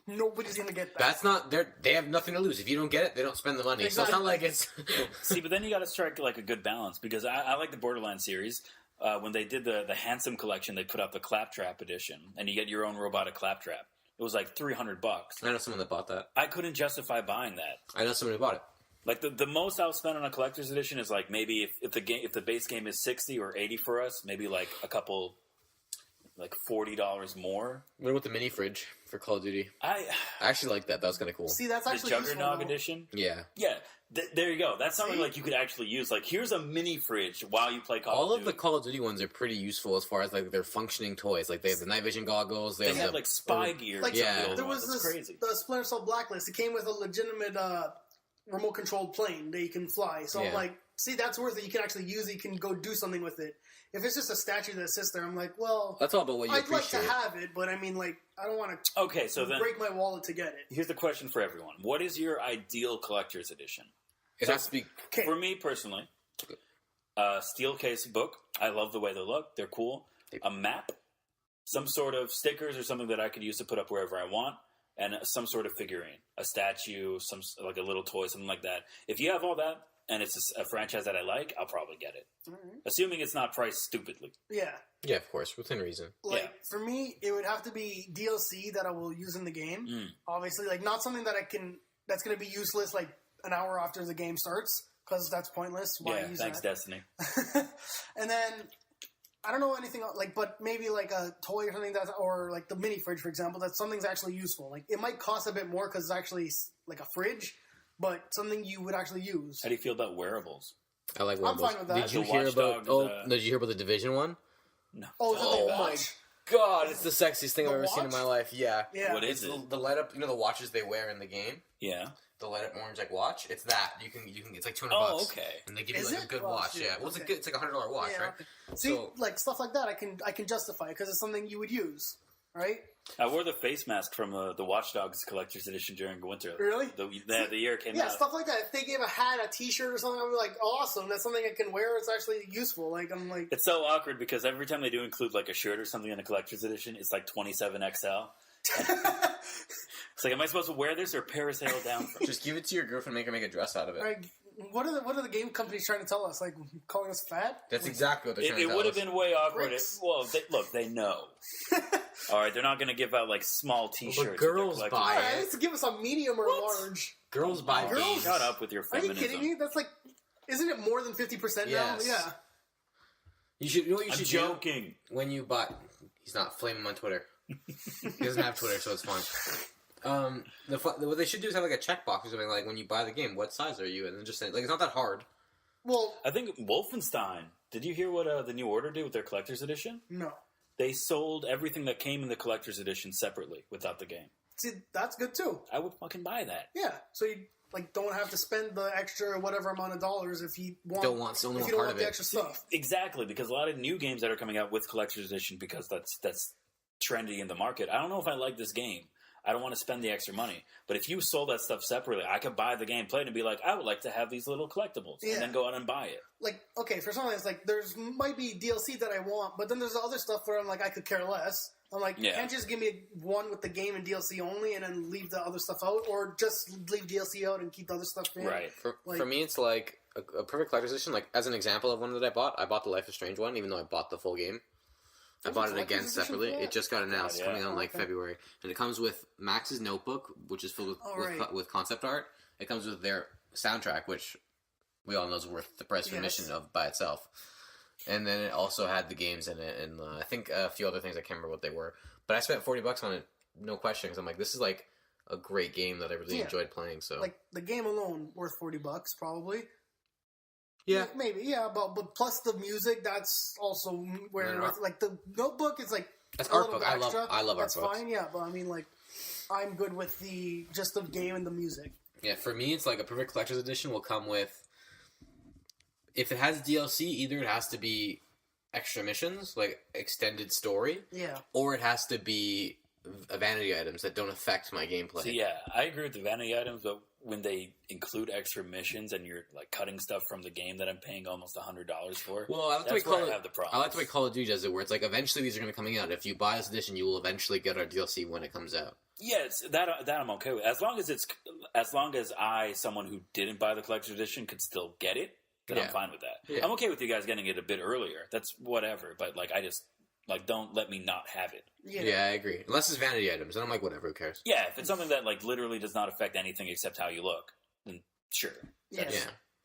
nobody's gonna get that. That's not. They have nothing to lose. If you don't get it, they don't spend the money. So it's not like it's. See, but then you got to strike like a good balance because I like the Borderlands series. When they did the Handsome collection, they put out the Claptrap edition, and you get your own robotic Claptrap. It was like $300. I know someone that bought that. I couldn't justify buying that. I know somebody who bought it. Like the most I'll spend on a collector's edition is like maybe if the base game is $60 or $80 for us, maybe like a couple, like $40 more. What about the mini fridge for Call of Duty? I actually like that. That was kind of cool. See, that's the actually Juggernog useful, edition. Yeah. Yeah. There you go. That's something like you could actually use. Like, here's a mini fridge while you play Call of Duty. All of the Call of Duty ones are pretty useful as far as like their functioning toys. Like they have the night vision goggles. They have like spy gear. Like, yeah, there was crazy. The Splinter Cell Blacklist. It came with a legitimate remote controlled plane that you can fly. So I'm like, see, that's worth it. You can actually use it. You can go do something with it. If it's just a statue that sits there, I'm like, well, that's all about what you I'd appreciate. like to have it, but I mean, like, I don't want to. Okay, so then break my wallet to get it. Here's the question for everyone: what is your ideal collector's edition? It has to be for me personally. Steel case book. I love the way they look. They're cool. A map, some sort of stickers or something that I could use to put up wherever I want, and some sort of figurine, a statue, some like a little toy, something like that. If you have all that and it's a franchise that I like, I'll probably get it, assuming it's not priced stupidly. Yeah. Yeah, of course, within reason. Like for me, it would have to be DLC that I will use in the game. Obviously, like not something that that's going to be useless like an hour after the game starts, because that's pointless. Why use thanks, that? Destiny. And then I don't know anything else, but maybe like a toy or something or like the mini fridge, for example. That something's actually useful. Like it might cost a bit more because it's actually like a fridge, but something you would actually use. How do you feel about wearables? I like wearables. I'm fine with that. Did you hear about? Did you hear about the Division one? No. Oh my God! It's the sexiest thing I've ever seen in my life. Yeah. Yeah. What is it? The light up. You know the watches they wear in the game. Yeah. The light up orange like watch. It's that you can. It's like $200. Oh, okay. And they give you like a good watch. Yeah. Well, it's like a $100 watch, right? Okay. See, like stuff like that, I can justify because it's something you would use, right? I wore the face mask from the Watch Dogs collector's edition during winter. Really? The year it came out. Yeah, stuff like that. If they gave a hat, a T-shirt, or something, I'd be like, awesome. That's something I can wear. It's actually useful. Like I'm like, it's so awkward because every time they do include like a shirt or something in a collector's edition, it's like 27XL. It's like, am I supposed to wear this or parasail down from it? Just give it to your girlfriend, make her make a dress out of it. right, what are the game companies trying to tell us? Like calling us fat? That's exactly what they're trying to It tell would have us. been way awkward. Pricks. They know. All right, they're not going to give out like small T-shirts. But girls with their buy collector's- it. They used to give us a medium or large. Girls buy Girls? games. Shut up with your Are you feminism. kidding me? That's like, isn't it more than 50% now? Yes. Yeah. You should. You know what you I'm should joking. do when you buy. He's not flaming him on Twitter. He doesn't have Twitter, so it's fine. What they should do is have like a checkbox or something like when you buy the game, what size are you? And then just say like it's not that hard. Well, I think Wolfenstein. Did you hear what the New Order did with their collector's edition? no. They sold everything that came in the collector's edition separately without the game. See, that's good too. I would fucking buy that. Yeah. So you like don't have to spend the extra whatever amount of dollars if you want. Don't want only if one you don't part want of the it. extra stuff. Exactly, because a lot of new games that are coming out with collector's edition because that's trendy in the market. I don't know if I like this game. I don't want to spend the extra money. But if you sold that stuff separately, I could buy the game, play it, and be like, I would like to have these little collectibles, and then go out and buy it. Like, okay, for something it's like there's might be DLC that I want, but then there's other stuff where I'm like I could care less. I'm like, can't you just give me one with the game and DLC only, and then leave the other stuff out, or just leave DLC out and keep the other stuff in? Right. For me, it's like a perfect collector's edition. Like as an example of one that I bought the Life is Strange one, even though I bought the full game. I bought it again separately. It just got announced, coming out in like February, and it comes with Max's notebook, which is filled with concept art. It comes with their soundtrack, which we all know is worth the price of admission of by itself. And then it also had the games in it, and I think a few other things. I can't remember what they were, but I spent $40 on it, no question, because I'm like, this is like a great game that I really enjoyed playing. So like the game alone worth $40 probably. Yeah, maybe. Yeah, but plus the music, that's also where like the notebook is like that's a art little book. bit extra. I love art that's books. fine. Yeah, but I mean, like, I'm good with the game and the music. Yeah, for me, it's like a perfect collector's edition will come with. If it has DLC, either it has to be extra missions, like extended story, or it has to be vanity items that don't affect my gameplay. So yeah, I agree with the vanity items, but when they include extra missions and you're like cutting stuff from the game that I'm paying almost $100 for, well, I like that's where I have the problem. I like the way Call of Duty does it, where it's like eventually these are going to be coming out. If you buy this edition, you will eventually get our DLC when it comes out. Yes, that I'm okay with. As long as I, someone who didn't buy the collector's edition, could still get it, then I'm fine with that. Yeah. I'm okay with you guys getting it a bit earlier. That's whatever. But like, I just don't let me not have it. Yeah, I agree. Unless it's vanity items, and I'm like, whatever, who cares? Yeah, if it's something that like literally does not affect anything except how you look, then sure. Yeah.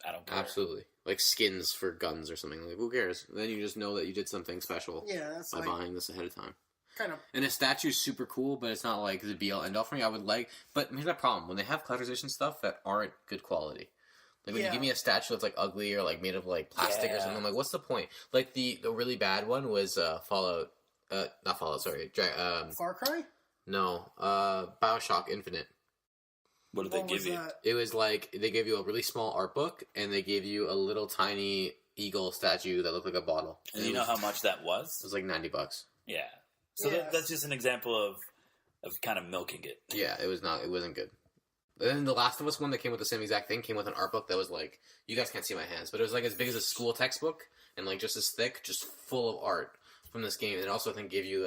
I don't care. Absolutely. Like skins for guns or something. Like, who cares? Then you just know that you did something special by buying this ahead of time. Kind of. And the statue's super cool, but it's not like the be-all end-all for me. I would like... But here's my problem. When they have collector's edition stuff that aren't good quality. Like, when you give me a statue that's, like, ugly or, like, made of, like, plastic or something, I'm like, what's the point? Like, the really bad one was Fallout... not Fallout, sorry. Far Cry? No. Bioshock Infinite. What did they give you? It was like, they gave you a really small art book, and they gave you a little tiny eagle statue that looked like a bottle. And you know how much that was? It was like $90. Yeah. So that's just an example of kind of milking it. Yeah, it wasn't good. And then the Last of Us one that came with the same exact thing came with an art book that was like, you guys can't see my hands, but it was like as big as a school textbook, and like just as thick, just full of art from this game. And it also, I think, gave you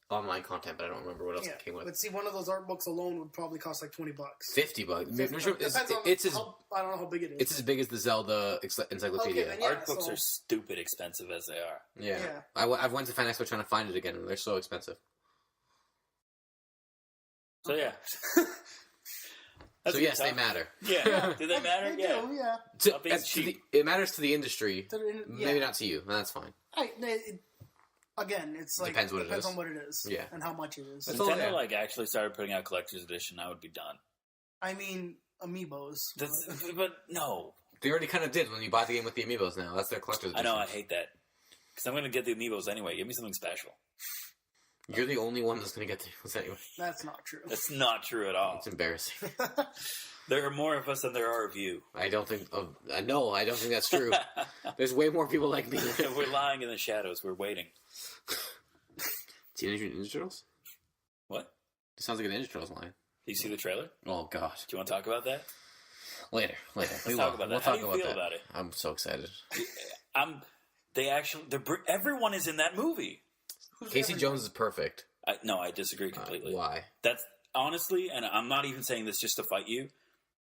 online content, but I don't remember what else it came with. But see, one of those art books alone would probably cost like $20. $50. Depends on I don't know how big it is. It's as big as the Zelda encyclopedia. Okay, art books are stupid expensive as they are. Yeah. I've went to Fan Expo trying to find it again, and they're so expensive. So yeah. So yes, they matter. Yeah. Do they matter? They do, yeah. It matters to the industry. Maybe not to you, and that's fine. Again, it's like depends on what it is, and how much it is. If Nintendo like actually started putting out collector's edition, I would be done. I mean, amiibos. But no, they already kind of did when you buy the game with the amiibos. Now that's their collector's edition. I know, I hate that because I'm going to get the amiibos anyway. Give me something special. You're the only one that's going to get the amiibos anyway. That's not true. That's not true at all. It's embarrassing. There are more of us than there are of you. I don't think. No, I don't think that's true. There's way more people like me. We're lying in the shadows. We're waiting. Teenage Mutant Ninja Turtles? What? It sounds like a Ninja Turtles line. Did you see the trailer? Oh God! Do you want to talk about that? Later. Let's talk about that. We'll How talk do you feel that. about it? I'm so excited. Everyone is in that movie. Casey Jones is perfect. No, I disagree completely. Why? That's honestly, and I'm not even saying this just to fight you.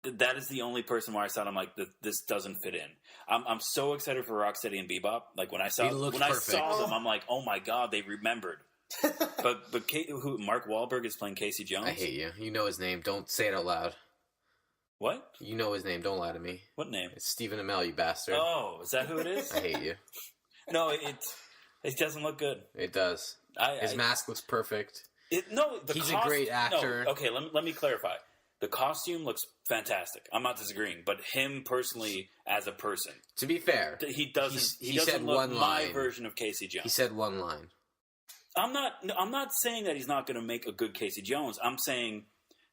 That is the only person where I thought I'm like, this doesn't fit in. I'm so excited for Rocksteady and Bebop. Like when I saw them, I'm like, oh my God, they remembered. but Mark Wahlberg is playing Casey Jones. I hate you. You know his name. Don't say it out loud. What? You know his name. Don't lie to me. What name? It's Stephen Amell, you bastard. Oh, is that who it is? I hate you. No, it doesn't look good. It does. His mask looks perfect. He's a great actor. No, okay, let me clarify. The costume looks fantastic. I'm not disagreeing, but him personally as a person. To be fair, he doesn't said look one my line. version of Casey Jones. He said one line. I'm not saying that he's not going to make a good Casey Jones. I'm saying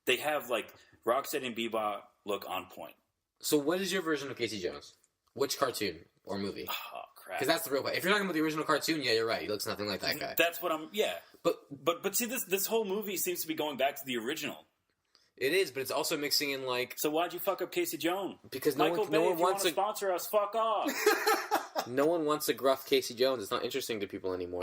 they have like Rocksteady and Bebop look on point. So what is your version of Casey Jones? Which cartoon or movie? Oh crap! Because that's the real question. If you're talking about the original cartoon, yeah, you're right. He looks nothing like that guy. That's what I'm. Yeah, but see, this whole movie seems to be going back to the original. It is, but it's also mixing in like. So why'd you fuck up Casey Jones? Because no one wants to sponsor us. Fuck off. No one wants a gruff Casey Jones. It's not interesting to people anymore.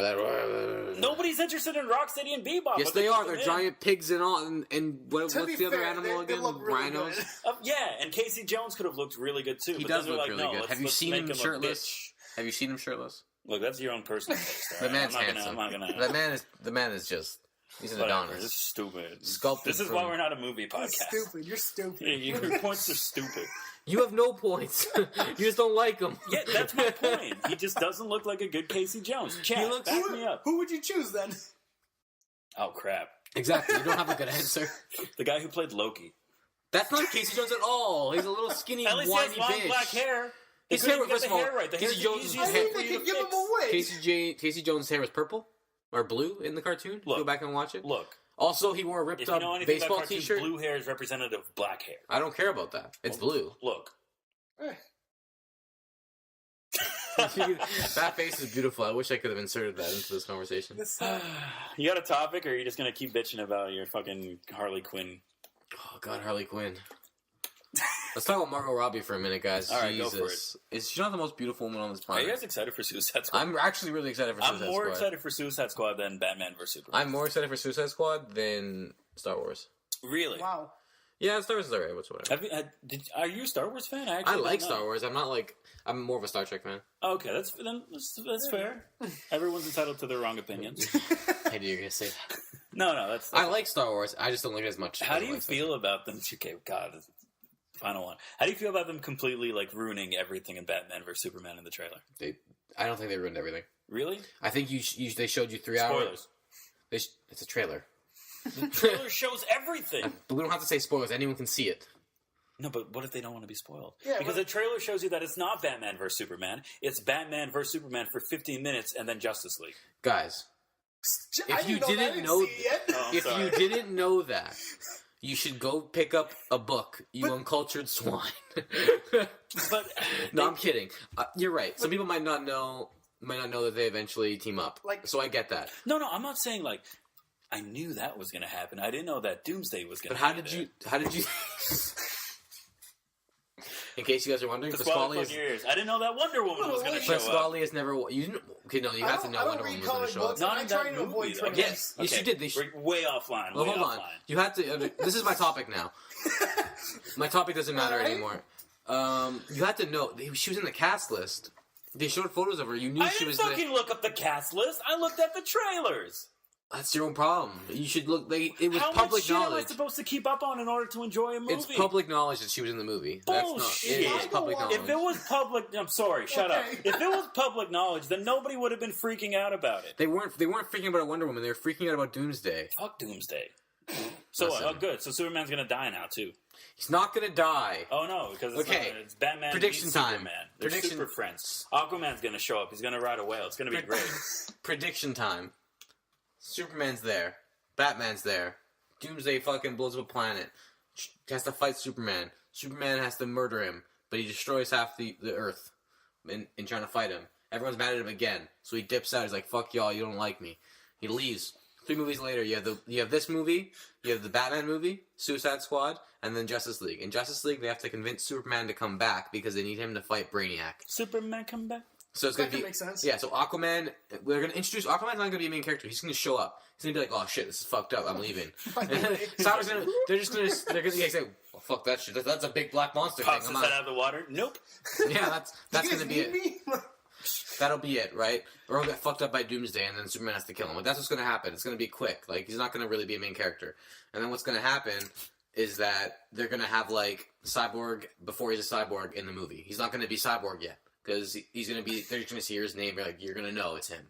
Nobody's interested in Rocksteady and Bebop. Yes, they are. They're giant pigs and all. And what's the other animal again? Rhinos. Yeah, and Casey Jones could have looked really good too. He does look really good. Have you seen him shirtless? Have you seen him shirtless? Look, that's your own personal taste. The man's handsome. The man is just. He's an Adonis. This is stupid. Sculpted. This is why we're not a movie podcast. Stupid. You're stupid. Your points are stupid. You have no points. You just don't like him. Yeah, that's my point. He just doesn't look like a good Casey Jones. Chat, back me up. Who would you choose then? Oh crap! Exactly. You don't have a good answer. The guy who played Loki. That's not Casey Jones at all. He's a little skinny, at least whiny he has long bitch. Black hair. His hair, first of all, Casey Jones' hair. I think they could give him a wig. Casey Jones' hair was purple or blue in the cartoon. Go back and watch it. Look. Also, he wore a ripped-up baseball T-shirt. Blue hair is representative of black hair. I don't care about that. It's blue. Look. That face is beautiful. I wish I could have inserted that into this conversation. You got a topic, or are you just going to keep bitching about your fucking Harley Quinn? Oh, God, Harley Quinn. Let's talk about Margot Robbie for a minute, guys. All right, Jesus. go for it. Is she not the most beautiful woman on this planet? Are you guys excited for Suicide Squad? I'm actually really excited for Suicide Squad. I'm more excited for Suicide Squad than Batman vs. Superman. I'm more excited for Suicide Squad than Star Wars. Really? Wow. Yeah, Star Wars is alright. Whatever. Are you a Star Wars fan? I like Star Wars. I'm not like. I'm more of a Star Trek fan. Okay, that's fair. Everyone's entitled to their wrong opinions. Hey, you're gonna say that? No, that's. I like Star Wars. I just don't like it as much. How do you feel about them? Okay, God, final one. How do you feel about them completely like ruining everything in Batman vs Superman in the trailer? I don't think they ruined everything. Really? I think they showed you 3 hours. Spoilers. It's a trailer. The trailer shows everything. But we don't have to say spoilers. Anyone can see it. No, but what if they don't want to be spoiled? Yeah, because the trailer shows you that it's not Batman vs Superman. It's Batman vs Superman for 15 minutes and then Justice League. Guys, If you didn't know that, you should go pick up a book, you uncultured swine. But no, I'm kidding. You're right. Some people might not know that they eventually team up. So I get that. No, I'm not saying like I knew that was going to happen. I didn't know that Doomsday was going to happen. But how did you? In case you guys are wondering, Pasquale is... I didn't know that Wonder Woman was going to show up. Pasquale has never... You have to know Wonder Woman was going to show up. Not in that movie, though. Yes, you did. We're way offline. Well, hold on. You have to... This is my topic now. My topic doesn't matter anymore. You have to know... She was in the cast list. They showed photos of her. You knew she was... I didn't fucking look up the cast list. I looked at the trailers. That's your own problem. You should look. It was How public much shit knowledge. am I supposed to keep up on in order to enjoy a movie? It's public knowledge that she was in the movie. Bullshit. It is public knowledge. If it was public, I'm sorry. Shut up. If it was public knowledge, then nobody would have been freaking out about it. They weren't freaking out about Wonder Woman. They were freaking out about Doomsday. Fuck Doomsday. So good. So Superman's gonna die now too. He's not gonna die. Oh no, because it's Batman. Prediction time. Superman. They're super friends. Aquaman's gonna show up. He's gonna ride a whale. It's gonna be great. Prediction time. Superman's there. Batman's there. Doomsday fucking blows up a planet. He has to fight Superman. Superman has to murder him, but he destroys half the Earth in trying to fight him. Everyone's mad at him again, so he dips out. He's like, "Fuck y'all, you don't like me." He leaves. 3 movies later, you have this movie, you have the Batman movie, Suicide Squad, and then Justice League. In Justice League, they have to convince Superman to come back because they need him to fight Brainiac. Superman come back. So it's going to be... Make sense. Yeah, so Aquaman... We're going to introduce... Aquaman's not going to be a main character. He's going to show up. He's going to be like, "Oh, shit, this is fucked up. I'm leaving." Cyber's going to... They're going to say, "Well, fuck that shit. That's a big black monster Pops thing." his head out of the water. Nope. Yeah, that's going to be it. That'll be it, right? Or he'll get fucked up by Doomsday, and then Superman has to kill him. Like, that's what's going to happen. It's going to be quick. Like, he's not going to really be a main character. And then what's going to happen is that they're going to have, like, Cyborg before he's a cyborg in the movie. He's not going to be Cyborg yet. Because he's going to be... They're just going to see his name, like, you're going to know it's him.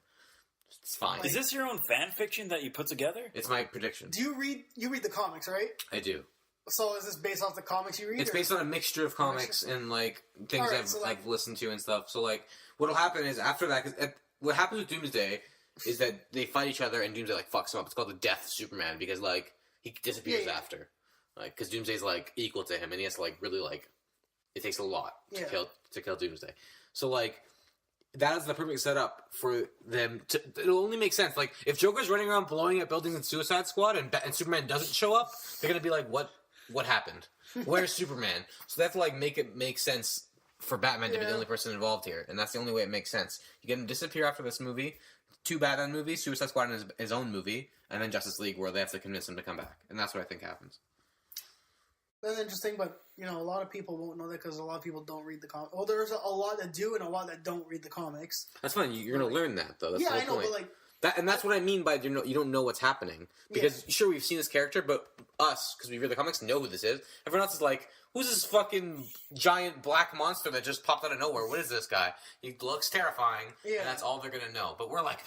It's fine. Is this your own fan fiction that you put together? It's my prediction. Do you read the comics, right? I do. So is this based off the comics you read? It's based on a mixture of comics and, like, things I've listened to and stuff. So, like, what'll happen is after that... Cause what happens with Doomsday is that they fight each other and Doomsday, like, fucks him up. It's called the Death of Superman because, like, he disappears after. Like, because Doomsday's, like, equal to him and he has to, like, really, like... It takes a lot to kill Doomsday. So, like, that is the perfect setup for them to... It'll only make sense. Like, if Joker's running around blowing up buildings in Suicide Squad and Superman doesn't show up, they're going to be like, what happened? Where's Superman? So they have to, like, make it make sense for Batman to be the only person involved here. And that's the only way it makes sense. You get him disappear after this movie, 2 Batman movies, Suicide Squad and his own movie, and then Justice League where they have to convince him to come back. And that's what I think happens. That's interesting, but, you know, a lot of people won't know that because a lot of people don't read the comics. Well, there's a lot that do and a lot that don't read the comics. That's fine. You're going to learn that, though. That's the whole point. But, like... And that's what I mean by you don't know what's happening. Because, sure, we've seen this character, but us, because we read the comics, know who this is. Everyone else is like, who's this fucking giant black monster that just popped out of nowhere? What is this guy? He looks terrifying, and that's all they're going to know. But we're like...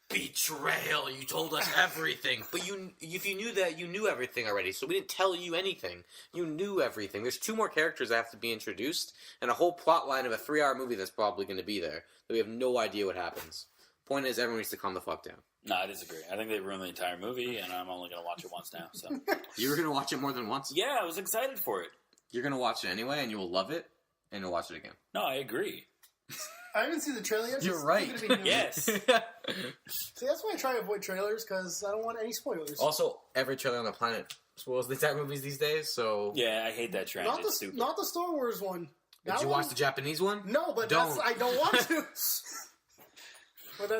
Betrayal! You told us everything, but if you knew that, you knew everything already. So we didn't tell you anything. You knew everything. There's 2 more characters that have to be introduced, and a whole plot line of a 3-hour movie that's probably going to be there. That we have no idea what happens. Point is, everyone needs to calm the fuck down. No, I disagree. I think they ruined the entire movie, and I'm only going to watch it once now. So you were going to watch it more than once? Yeah, I was excited for it. You're going to watch it anyway, and you will love it, and you'll watch it again. No, I agree. I haven't seen the trailer yet. You're right. Yes. See, that's why I try to avoid trailers, because I don't want any spoilers. Also, every trailer on the planet spoils the entire movies these days, so... Yeah, I hate that trend. Not It's not the Star Wars one. Did you watch the Japanese one? No, but I don't want to.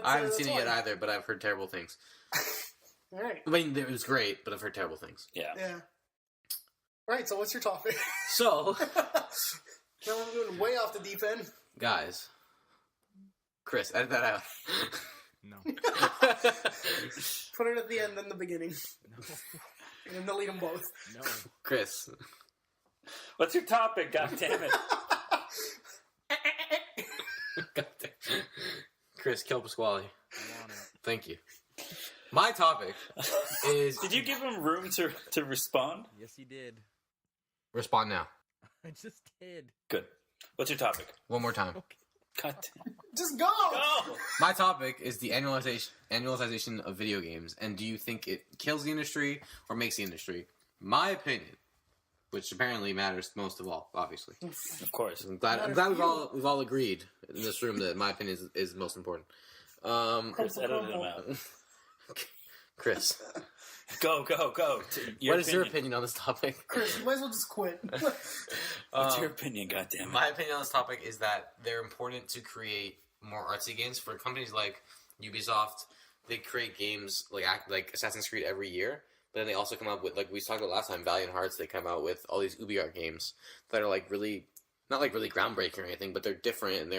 I haven't seen it yet either, but I've heard terrible things. All right. I mean, it was great, but I've heard terrible things. Yeah. Yeah. All right. So what's your topic? So, Now I'm going way off the deep end. guys, Chris, edit that out. No. Put it at the end, then the beginning, No. and then delete them both. No. Chris, What's your topic? God damn it! God damn. Chris, kill Pasquale. I'm on it. Thank you. My topic is Did you give him room to respond? Yes, he did. respond now. I just did. Good. What's your topic? One more time. God damn. Just go. Go! My topic is the annualization of video games, and do you think it kills the industry or makes the industry? My opinion, which apparently matters most of all, obviously. Of course. I'm glad we've all agreed in this room that my opinion is most important. Chris, edit him out. Chris, Go. what is your opinion on this topic? Chris, you might as well just quit. What's your opinion? God damn it! My opinion on this topic is that they're important to create more artsy games for companies like Ubisoft. They create games like Assassin's Creed every year, but then they also come out with, like we talked about last time, Valiant Hearts. They come out with all these UbiArt games that are like really not like really groundbreaking or anything, but they're different and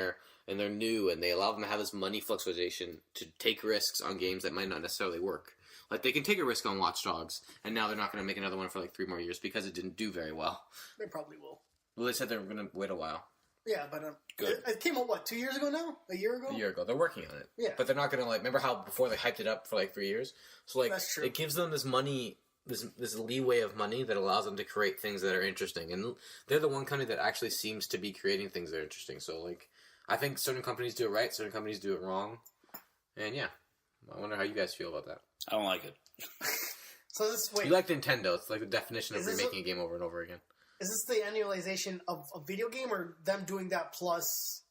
they're new, and they allow them to have this money fluctuation to take risks on games that might not necessarily work. Like, they can take a risk on Watch Dogs, and now they're not going to make another one for like 3 more years because it didn't do very well. They probably will. Well, they said they were going to wait a while. Yeah, but Good. it came out, what, 2 years ago now? A year ago? A year ago. They're working on it. Yeah. But they're not going to, like, remember how before they hyped it up for like 3 years? So, like, That's true. it gives them this money, this leeway of money that allows them to create things that are interesting. And they're the one company that actually seems to be creating things that are interesting. So, like, I think certain companies do it right, certain companies do it wrong. And yeah, I wonder how you guys feel about that. I don't like it. So wait, You like Nintendo. It's like the definition of Is this remaking a game over and over again. is this the annualization of a video game, or them doing that plus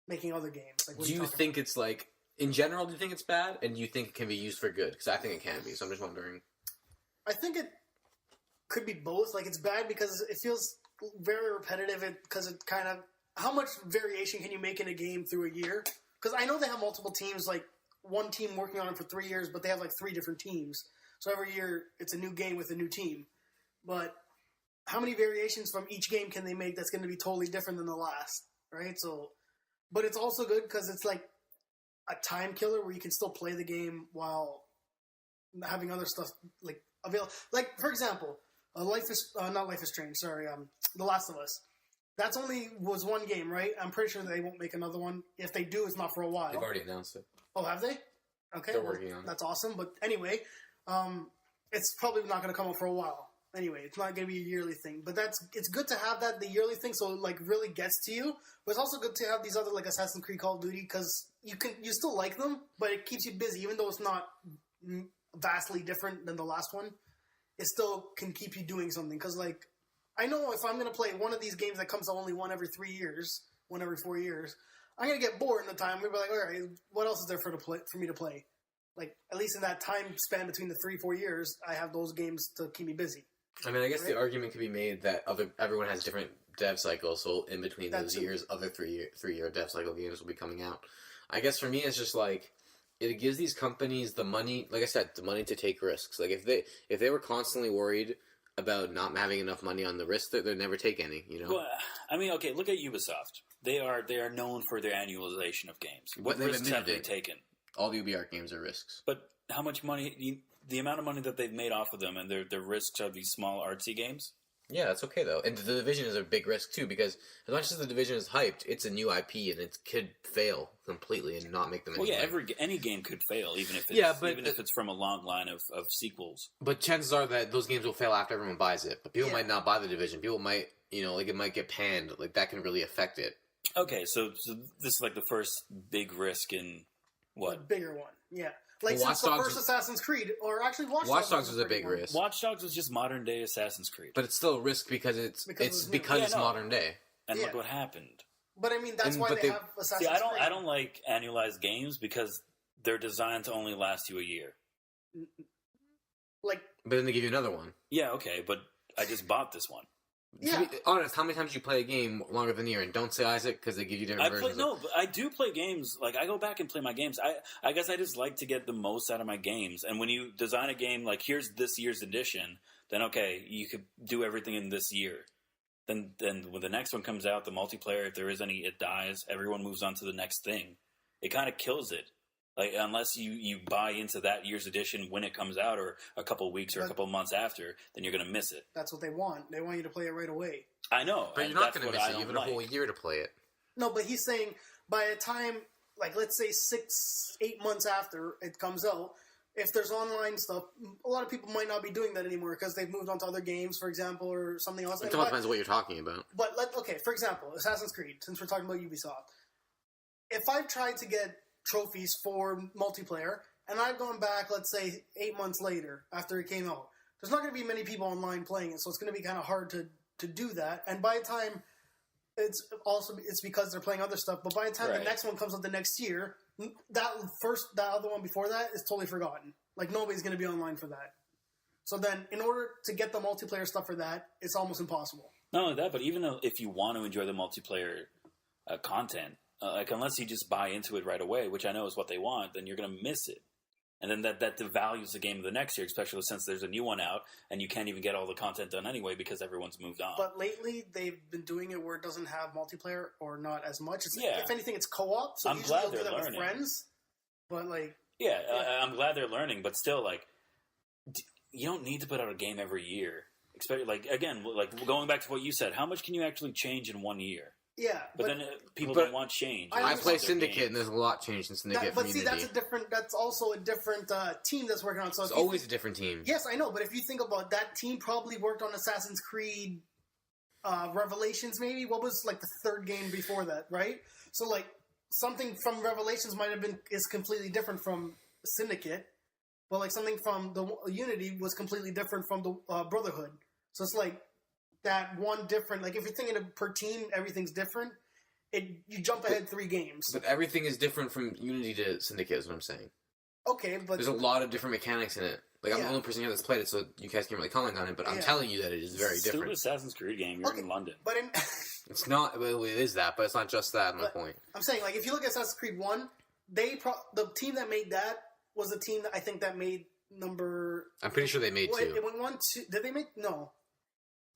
making other games? Like, what Do are you talking think it's like, in general, do you think it's bad? And do you think it can be used for good? Because I think it can be, so I'm just wondering. I think it could be both. Like, it's bad because it feels very repetitive, because it kind of... How much variation can you make in a game through a year? Because I know they have multiple teams, like one team working on it for 3 years, but they have like 3 different teams. So every year it's a new game with a new team. But how many variations from each game can they make that's going to be totally different than the last, right? So, but it's also good because it's like a time killer where you can still play the game while having other stuff like available. Like, for example, not Life is Strange. Sorry, The Last of Us. That's was one game, right? I'm pretty sure they won't make another one. If they do, it's not for a while. They've already announced it. Oh, have they? Okay, They're working on it. That's awesome. But anyway, it's probably not going to come out for a while. Anyway, it's not going to be a yearly thing. But it's good to have the yearly thing, so it like really gets to you. But it's also good to have these other like Assassin's Creed, Call of Duty, because you still like them, but it keeps you busy, even though it's not vastly different than the last one. It still can keep you doing something, because like, I know if I'm going to play one of these games that comes out only one every 4 years, I'm going to get bored in the time. We'll be like, all right, what else is there for me to play? Like, at least in that time span between the 3-4 years, I have those games to keep me busy. I mean, I guess Right? the argument could be made that everyone has different dev cycles, so in between That's those years, other three-year dev cycle games will be coming out. I guess for me, it's just like, it gives these companies the money, like I said, the money to take risks. Like, if they were constantly worried about not having enough money on the risk, they'd never take any, you know? Well, I mean, okay, look at Ubisoft. They are known for their annualization of games. What They've risks have admitted they it. taken? All the UbiArt games are risks. But how much money? The amount of money that they've made off of them, and their risks are these small artsy games. Yeah, that's okay, though. And The Division is a big risk, too, because as much as The Division is hyped, it's a new IP, and it could fail completely and not make them Well, any yeah, money. any game could fail, even if it's from a long line of sequels. But chances are that those games will fail after everyone buys it. But people Yeah. might not buy The Division. People might, like, it might get panned. Like, that can really affect it. Okay, so this is like the first big risk in The what? bigger one, yeah. Like, Well, since the Watch Dogs first Assassin's Creed, or actually Watch Dogs was a big risk. Watch Dogs was just modern day Assassin's Creed, But it's still a risk because it's modern day. and Yeah. look what happened. But I mean, that's why but they they- have Assassin's See, Creed. I don't like annualized games because they're designed to only last you a year. Like, But then they give you another one. Yeah, okay, but I just bought this one. Yeah. To be honest, how many times you play a game longer than a year? And don't say Isaac because they give you different versions. But I do play games. Like I go back and play my games. I guess I just like to get the most out of my games. And when you design a game like here's this year's edition, then okay, you could do everything in this year. Then when the next one comes out, the multiplayer, if there is any, it dies. Everyone moves on to the next thing. It kind of kills it. Like unless you buy into that year's edition when it comes out, or a couple weeks or a couple months after, then you're gonna miss it. That's what they want. They want you to play it right away. I know, but you're not gonna miss it. You have a whole year to play it. No, but he's saying by the time, like let's say 6-8 months after it comes out, if there's online stuff, a lot of people might not be doing that anymore because they've moved on to other games, for example, or something else. It all depends on what you're talking about. But for example, Assassin's Creed. Since we're talking about Ubisoft, if I've tried to get trophies for multiplayer, and I've gone back, let's say, 8 months later after it came out, there's not going to be many people online playing it, so it's going to be kind of hard to do that. And by the time it's because they're playing other stuff. But by the time the next one comes out the next year, that other one before that is totally forgotten. Like nobody's going to be online for that. So then, in order to get the multiplayer stuff for that, it's almost impossible. Not only that, but even though if you want to enjoy the multiplayer content. Like, unless you just buy into it right away, which I know is what they want, then you're going to miss it. And then that devalues the game of the next year, especially since there's a new one out, and you can't even get all the content done anyway because everyone's moved on. But lately, they've been doing it where it doesn't have multiplayer, or not as much. If anything, it's co-op, so I'm usually glad you'll do they're that learning. with friends. But, like... Yeah, I'm glad they're learning, but still, like, you don't need to put out a game every year. Especially, like, again, like going back to what you said, how much can you actually change in 1 year? Yeah, but then people don't want change. I play Syndicate, and there's a lot changed in Syndicate. But see, that's also a different team that's working on. So it's always a different team. Yes, I know, but if you think about that team, probably worked on Assassin's Creed Revelations. Maybe what was like the third game before that, right? So like something from Revelations is completely different from Syndicate, but like something from the Unity was completely different from the Brotherhood. So it's like. That one different, like if you're thinking of per team, everything's different. You jump ahead 3 games. But everything is different from Unity to Syndicate, is what I'm saying. Okay, but there's a lot of different mechanics in it. Like I'm the only person here that's played it, so you guys can't really comment on it. But I'm telling you that it is very different. It's still an Assassin's Creed game. You're in London, but it's not. Well, it is that, but it's not just that. My point. I'm saying, like, if you look at Assassin's Creed 1, the team that made that was the team that I think that made number. I'm pretty sure they made 2. It went 1, 2. Did they make? No.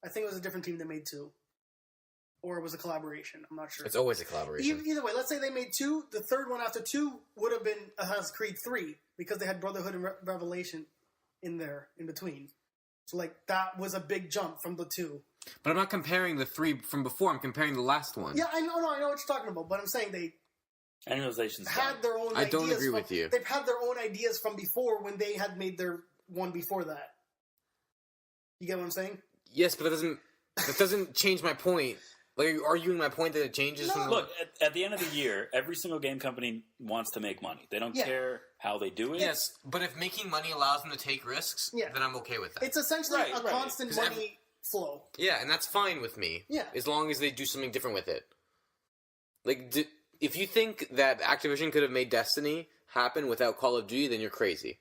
I think it was a different team that made 2. Or it was a collaboration. I'm not sure. It's always a collaboration. Either way, let's say they made 2. The third one after 2 would have been Assassin's Creed 3 because they had Brotherhood and Revelation in there in between. So, like, that was a big jump from the 2. But I'm not comparing the 3 from before. I'm comparing the last one. Yeah, I know what you're talking about. But I'm saying they had their own ideas. I don't agree with you. They've had their own ideas from before when they had made their one before that. You get what I'm saying? Yes, but that doesn't change my point. Like, are you arguing my point that it changes? No. Look, at the end of the year, every single game company wants to make money. They don't care how they do it. Yes, but if making money allows them to take risks, then I'm okay with that. It's essentially a constant money flow. Yeah, and that's fine with me. Yeah. As long as they do something different with it. Like, if you think that Activision could have made Destiny happen without Call of Duty, then you're crazy.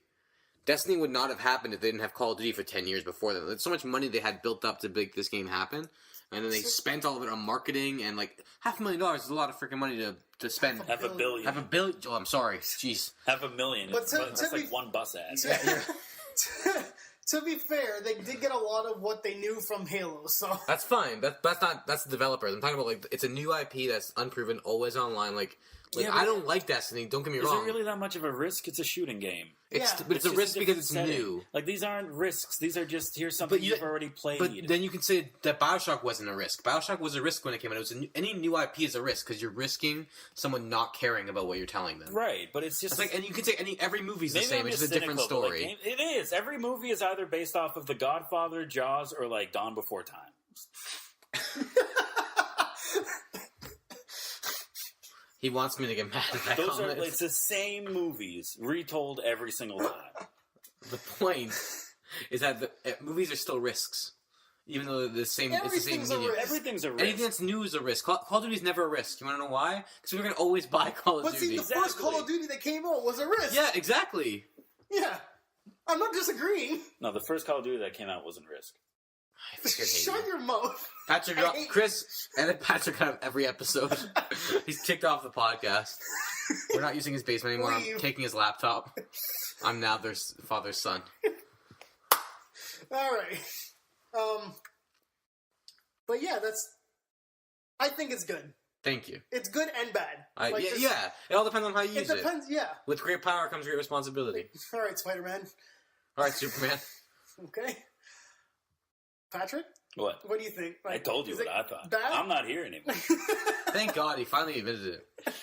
Destiny would not have happened if they didn't have Call of Duty for 10 years before that. There's so much money they had built up to make this game happen, and then they spent all of it on marketing, and like $500,000 is a lot of freaking money to spend. $500 million. $500 million. Oh, I'm sorry. Jeez. $500 million. But that's like one bus ad. To be fair, they did get a lot of what they knew from Halo, so that's fine. That's the developer. I'm talking about like it's a new IP that's unproven, always online. Like I don't like Destiny. Don't get me wrong. Is it really that much of a risk? It's a shooting game. But it's a risk because it's new. Like these aren't risks. These are just here's something you've already played. But then you can say that BioShock wasn't a risk. BioShock was a risk when it came out. Any new IP is a risk because you're risking someone not caring about what you're telling them. Right, but it's just like, and you can say every movie's the same. It's just a different story. Like, it is. Every movie is either based off of The Godfather, Jaws, or like Dawn Before Time. He wants me to get mad at that comment. It's the same movies, retold every single time. The point is that movies are still risks. Even though it's the same medium. Everything's a risk. Anything that's new is a risk. Call of Duty is never a risk. You want to know why? Because we're going to always buy Call of Duty. But see, the first Call of Duty that came out was a risk. Yeah, exactly. Yeah. I'm not disagreeing. No, the first Call of Duty that came out wasn't Risk. I fucking hate Shut you. your mouth. Patrick, I hate- Chris, edit Patrick out of every episode. He's kicked off the podcast. We're not using his basement anymore. I'm Leave. taking his laptop. I'm now their father's son. All right. But yeah, I think it's good. Thank you. It's good and bad. Yeah, it all depends on how you It use it. depends, yeah. With great power comes great responsibility. All right, Spider-Man. All right, Superman. Okay. Patrick, What? what do you think? I told you is what it I thought. Bad? I'm not here anymore. Thank God he finally admitted it.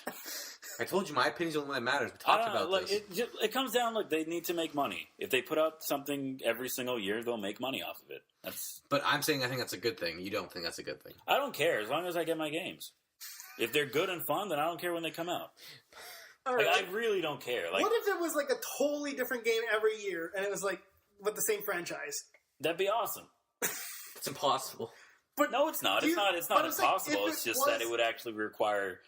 I told you my opinion's the only one that matters. We I talked don't know, about like, this. it comes down like they need to make money. If they put out something every single year, they'll make money off of it. But I'm saying I think that's a good thing. You don't think that's a good thing. I don't care as long as I get my games. If they're good and fun, then I don't care when they come out. All Like, right. I really don't care. Like What if it was like a totally different game every year, and it was like with the same franchise? that'd be awesome. It's impossible. But No, it's not. Do It's you- not. It's but not I'm saying, impossible. if It's it just was- that it would actually require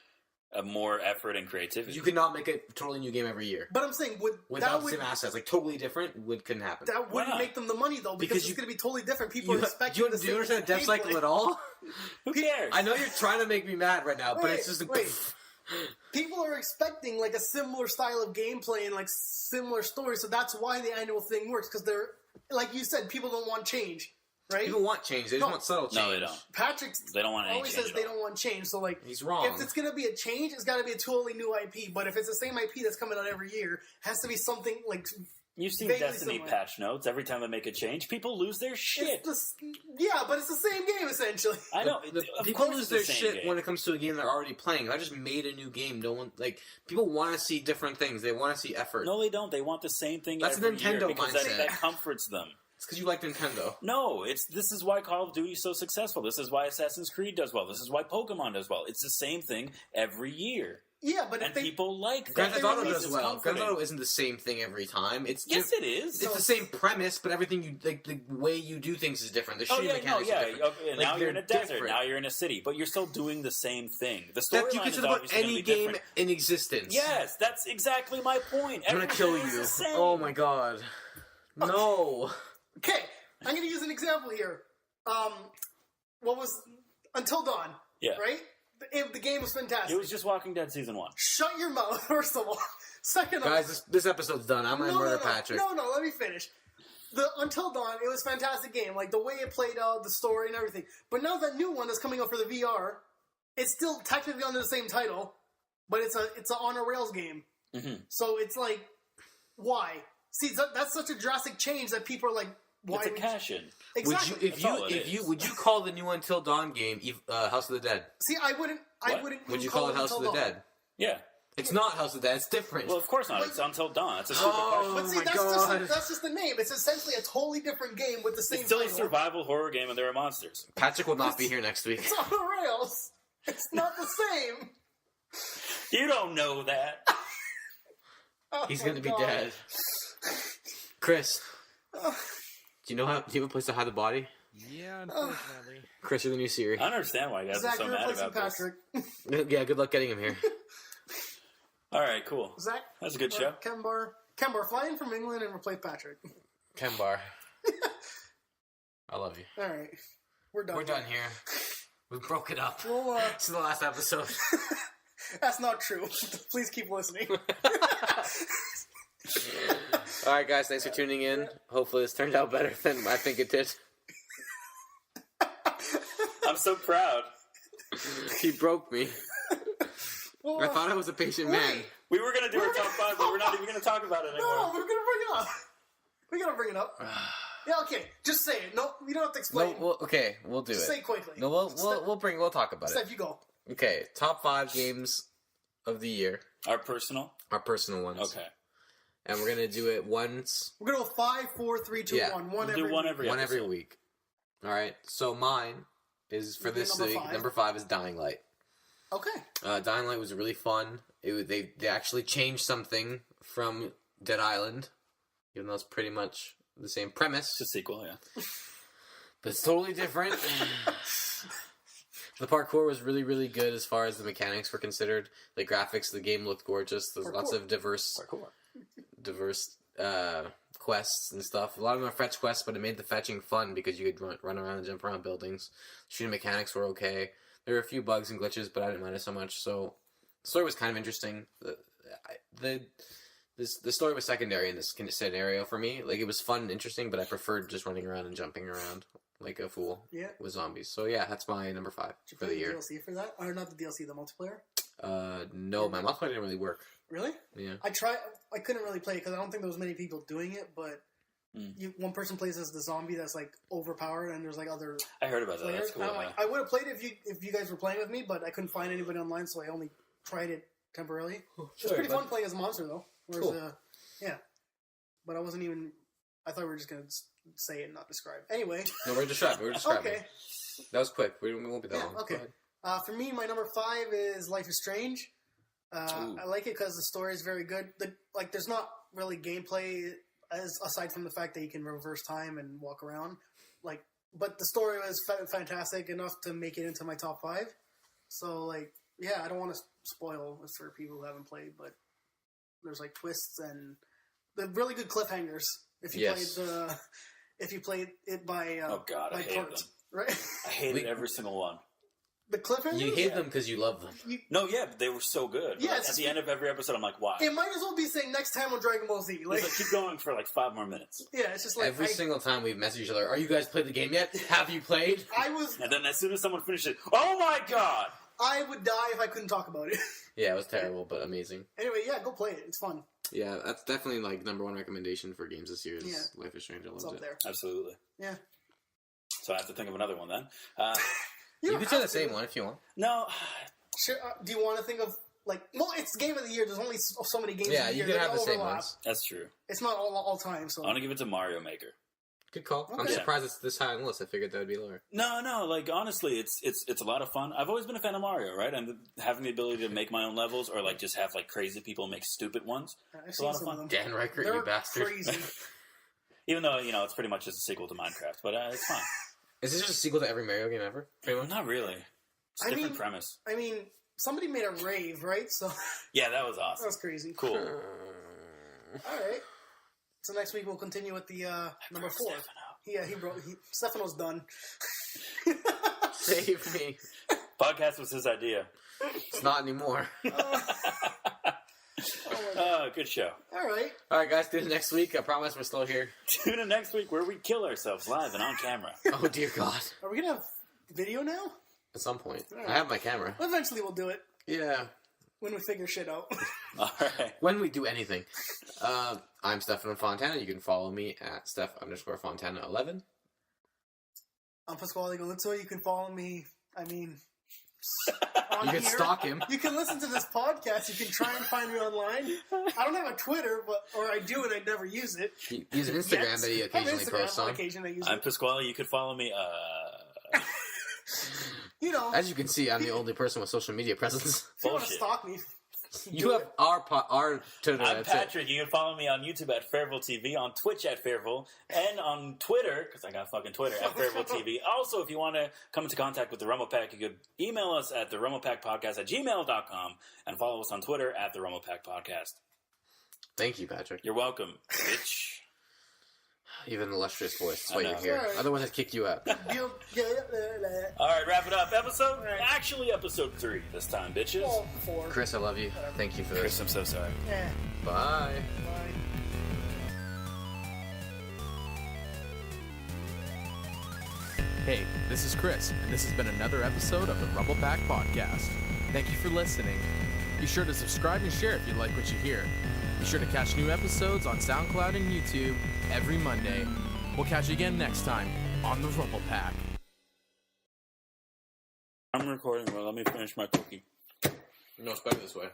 a more effort and creativity. You could not make a totally new game every year. But I'm saying, Without the same assets. Like, totally different couldn't happen. that Why wouldn't not? make them the money though, because Because it's you- going to be totally different. People You, are expecting do the you understand same Death Cycle gameplay. at all? Who cares? I know you're trying to make me mad right now, but Wait, it's just wait. People are expecting like a similar style of gameplay and like similar stories, so that's why the annual thing works, because they're, like you said, people don't want change, right? People want change. They just No. want subtle change. No, they don't. Patrick They don't want any always change says at they all. don't want change, so like He's wrong. if it's going to be a change, it's got to be a totally new IP. But if it's the same IP that's coming out every year, it has to be something like You've seen vaguely Destiny similar. patch notes. Every time they make a change, people lose their shit. yeah, but it's the same game essentially. I know. Of People course lose it's the their same shit game. when it comes to a game they're already playing. If I just made a new game, no one people want to see different things. They want to see effort. No, they don't. They want the same thing That's every Nintendo year because mindset. that comforts them. It's because you like Nintendo. No, this is why Call of Duty is so successful. This is why Assassin's Creed does well. This is why Pokemon does well. It's the same thing every year, Yeah, but and if they people like Grand that. Theft Auto release does is well. Grand comforting. Theft Auto isn't the same thing every time. It's Yes, it is. It's the same premise, but everything you like, the way you do things is different. The Oh shooting yeah, no, mechanics yeah. are different. Okay, Like, now you're in a they're desert. different. Now you're in a city, but you're still doing the same thing. The That you storyline can is say about obviously going to any be game different. in existence. Yes, that's exactly my point. I'm gonna kill Everything is you. the same. Oh my god. No. okay, I'm going to use an example here. What was Until Dawn? Yeah. Right. The game was fantastic. It was just Walking Dead season 1. Shut your mouth, first of all. Second off, Guys, this episode's done. I'm gonna murder Patrick. No, let me finish. The Until Dawn, it was a fantastic game. Like, the way it played out, the story and everything. But now that new one that's coming out for the VR, it's still technically under the same title, but it's a on a rails game. Mm-hmm. So it's like, why? See, that's such a drastic change that people are like, why? It's a cash-in. Exactly. Would That's all it you is. would you call the new Until Dawn game House of the Dead? See, I wouldn't. What? Would you call it House of the Until Dawn. Dead? Yeah. It's not House of the Dead. It's different. Well, of course not. It's Until Dawn. It's a super Oh, But see, my that's God. that's just the name. It's essentially a totally different game with the same It's still a title. survival horror game, and there are monsters. Patrick will not be here next week. It's on the rails. It's not the same. You don't know that. Oh He's my gonna be God. dead. Chris, do you have a place to hide the body? Yeah, unfortunately. Chris, you're the new Siri. I don't understand why you guys are Zach, so you're mad replacing about this. Patrick. Yeah, good luck getting him here. All right, cool. Zach, That's a good show. Kembar, fly in from England and replace Patrick. Kembar. I love you. All right, we're done. We're done here. We broke it up. Well, This is the last episode. that's not true. Please keep listening. Alright, guys, thanks for tuning in. Hopefully, this turned out better than I think it did. I'm so proud. He broke me. Well, I thought I was a patient man. We were going to do our top 5, but we're not even going to talk about it no, anymore. we're gonna bring it up. We gotta bring it up. Yeah, okay. Just say it. No, you don't have to explain. No, we'll do Just it. say it quickly. No, we'll talk about Steph, it. you go. Okay, top 5 games of the year, Our personal? our personal ones. Okay. And we're gonna do it once, We're gonna go 5, 4, 3, 2, Yeah. 1. We'll do one every one every episode. week. All right. So mine is for You do this number week. 5. Number 5 is Dying Light. Okay. Dying Light was really fun. They actually changed something from Dead Island, even though it's pretty much the same premise, It's a sequel, yeah. but it's totally different. The parkour was really, really good as far as the mechanics were considered. The graphics, the game looked gorgeous. There's lots Parkour. of diverse quests and stuff. A lot of them are fetch quests, but it made the fetching fun because you could run around and jump around buildings. Shooting mechanics were okay. There were a few bugs and glitches, but I didn't mind it so much. So the story was kind of interesting. The story was secondary in this scenario for me. Like, it was fun and interesting, but I preferred just running around and jumping around like a fool with zombies. So yeah, that's my number 5 for the year. DLC for that? Or not the DLC, the multiplayer? No, my multiplayer didn't really work. Really? Yeah. I couldn't really play it because I don't think there was many people doing it, but one person plays as the zombie that's like overpowered, and there's like other I heard about that. players. That's cool. And I'm like, I would have played it if you guys were playing with me, but I couldn't find anybody online, so I only tried it temporarily. It's pretty fun playing as a monster, though. Whereas, cool. Yeah. But I wasn't even... I thought we were just going to say it and not describe. Anyway. No, we're describing. Okay. That was quick. We won't be that long. Okay. For me, my number 5 is Life is Strange. I like it because the story is very good. There's not really gameplay aside from the fact that you can reverse time and walk around. But the story was fantastic enough to make it into my top 5. So, yeah, I don't want to spoil this for people who haven't played, but there's twists and the really good cliffhangers. If you played it by oh god, I hated them. Right? I hated every single one. The cliffhangers? You hate them because you love them. But they were so good. Yeah, at the end of every episode, I'm like, why? It might as well be saying next time on Dragon Ball Z. Keep going for 5 more minutes. Yeah, it's just every single time we've messaged each other, are you guys played the game yet? Have you played? And then as soon as someone finished it, oh my god! I would die if I couldn't talk about it. Yeah, it was terrible, but amazing. Anyway, yeah, go play it. It's fun. Yeah, that's definitely number 1 recommendation for games this year is Life is Strange. I loved it. There. Absolutely. Yeah. So I have to think of another one then. You can say the same one if you want. No. Sure. Do you want to think of it's Game of the Year. There's only so many games. Yeah, of the you year can have the same overlap. ones. That's true. It's not all time. So I want to give it to Mario Maker. Good call. Okay. I'm surprised it's this high on the list. I figured that would be lower. No. Honestly, it's a lot of fun. I've always been a fan of Mario, right? And having the ability to make my own levels, or just have crazy people make stupid ones. It's a lot of fun. Dan Reichert, They're you bastard. Crazy. Even though it's pretty much just a sequel to Minecraft, but it's fun. Is this just a sequel to every Mario game ever? Pretty much. Not really. It's a different premise. I mean, somebody made a rave, right? So yeah, that was awesome. That was crazy. Cool. All right. So next week we'll continue with the number 4. Stefano's done. Save me. Podcast was his idea. It's not anymore. Good show. All right, guys. Tune in next week. I promise we're still here. Tune in next week where we kill ourselves live and on camera. Oh dear God. Are we gonna have video now? At some point. Right. I have my camera. Eventually we'll do it. Yeah. When we figure shit out. All right. When we do anything. I'm Stefano Fontana. You can follow me at Steph_Fontana11. I'm Pasquale Galuzzo. You can follow me. You can stalk him. You can listen to this podcast. You can try and find me online. I don't have a Twitter, or I do and I never use it. Use an Instagram that he occasionally posts on. I'm Pasquale. You could follow me. As you can see, I'm the only person with social media presence. If you want to stalk me, you have our Twitter. I'm Patrick. You can follow me on YouTube at Fairville TV, on Twitch at Fairville, and on Twitter, because I got fucking Twitter, at Fairville TV. Also, if you want to come into contact with the RumblePac, you could email us at the RumblePacPodcast@gmail.com and follow us on Twitter at the RumblePac Podcast. Thank you, Patrick. You're welcome, bitch. You have an illustrious voice. That's why you're here. Right. Otherwise, I'd kick you out. All right, wrap it up. Actually, episode 3 this time, bitches. Well, 4. Chris, I love you. Thank you for this. Chris, I'm so sorry. Yeah. Bye. Bye. Hey, this is Chris, and this has been another episode of the RumblePac Podcast. Thank you for listening. Be sure to subscribe and share if you like what you hear. Be sure to catch new episodes on SoundCloud and YouTube every Monday. We'll catch you again next time on the RumblePac. I'm recording, well, let me finish my cookie. No, it's better this way.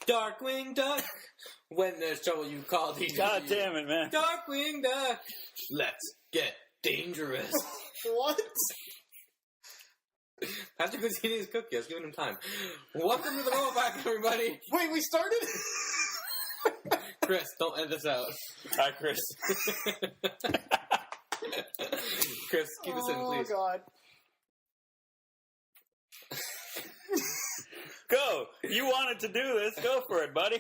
Darkwing Duck, when there's trouble you call these. God damn it, man. Darkwing Duck, let's get dangerous. What? Patrick was eating his cookie. I was giving him time. Welcome to the RumblePac, everybody. Wait, we started? Chris, don't edit this out. Hi, Chris. Chris, keep this in, please. Oh, God. Go. You wanted to do this. Go for it, buddy.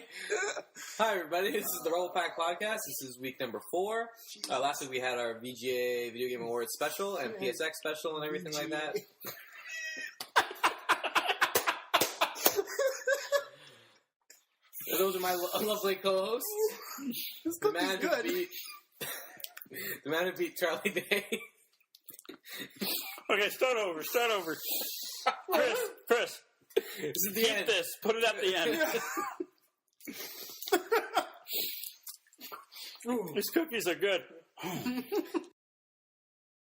Hi, everybody. This is the RumblePac podcast. This is week number 4. Last week we had our VGA Video Game Awards special and PSX special and everything like that. Those are my lovely co-hosts. The man who beat Charlie Day. Okay, start over. Chris. This is the Keep end. this. Put it at the end. These cookies are good.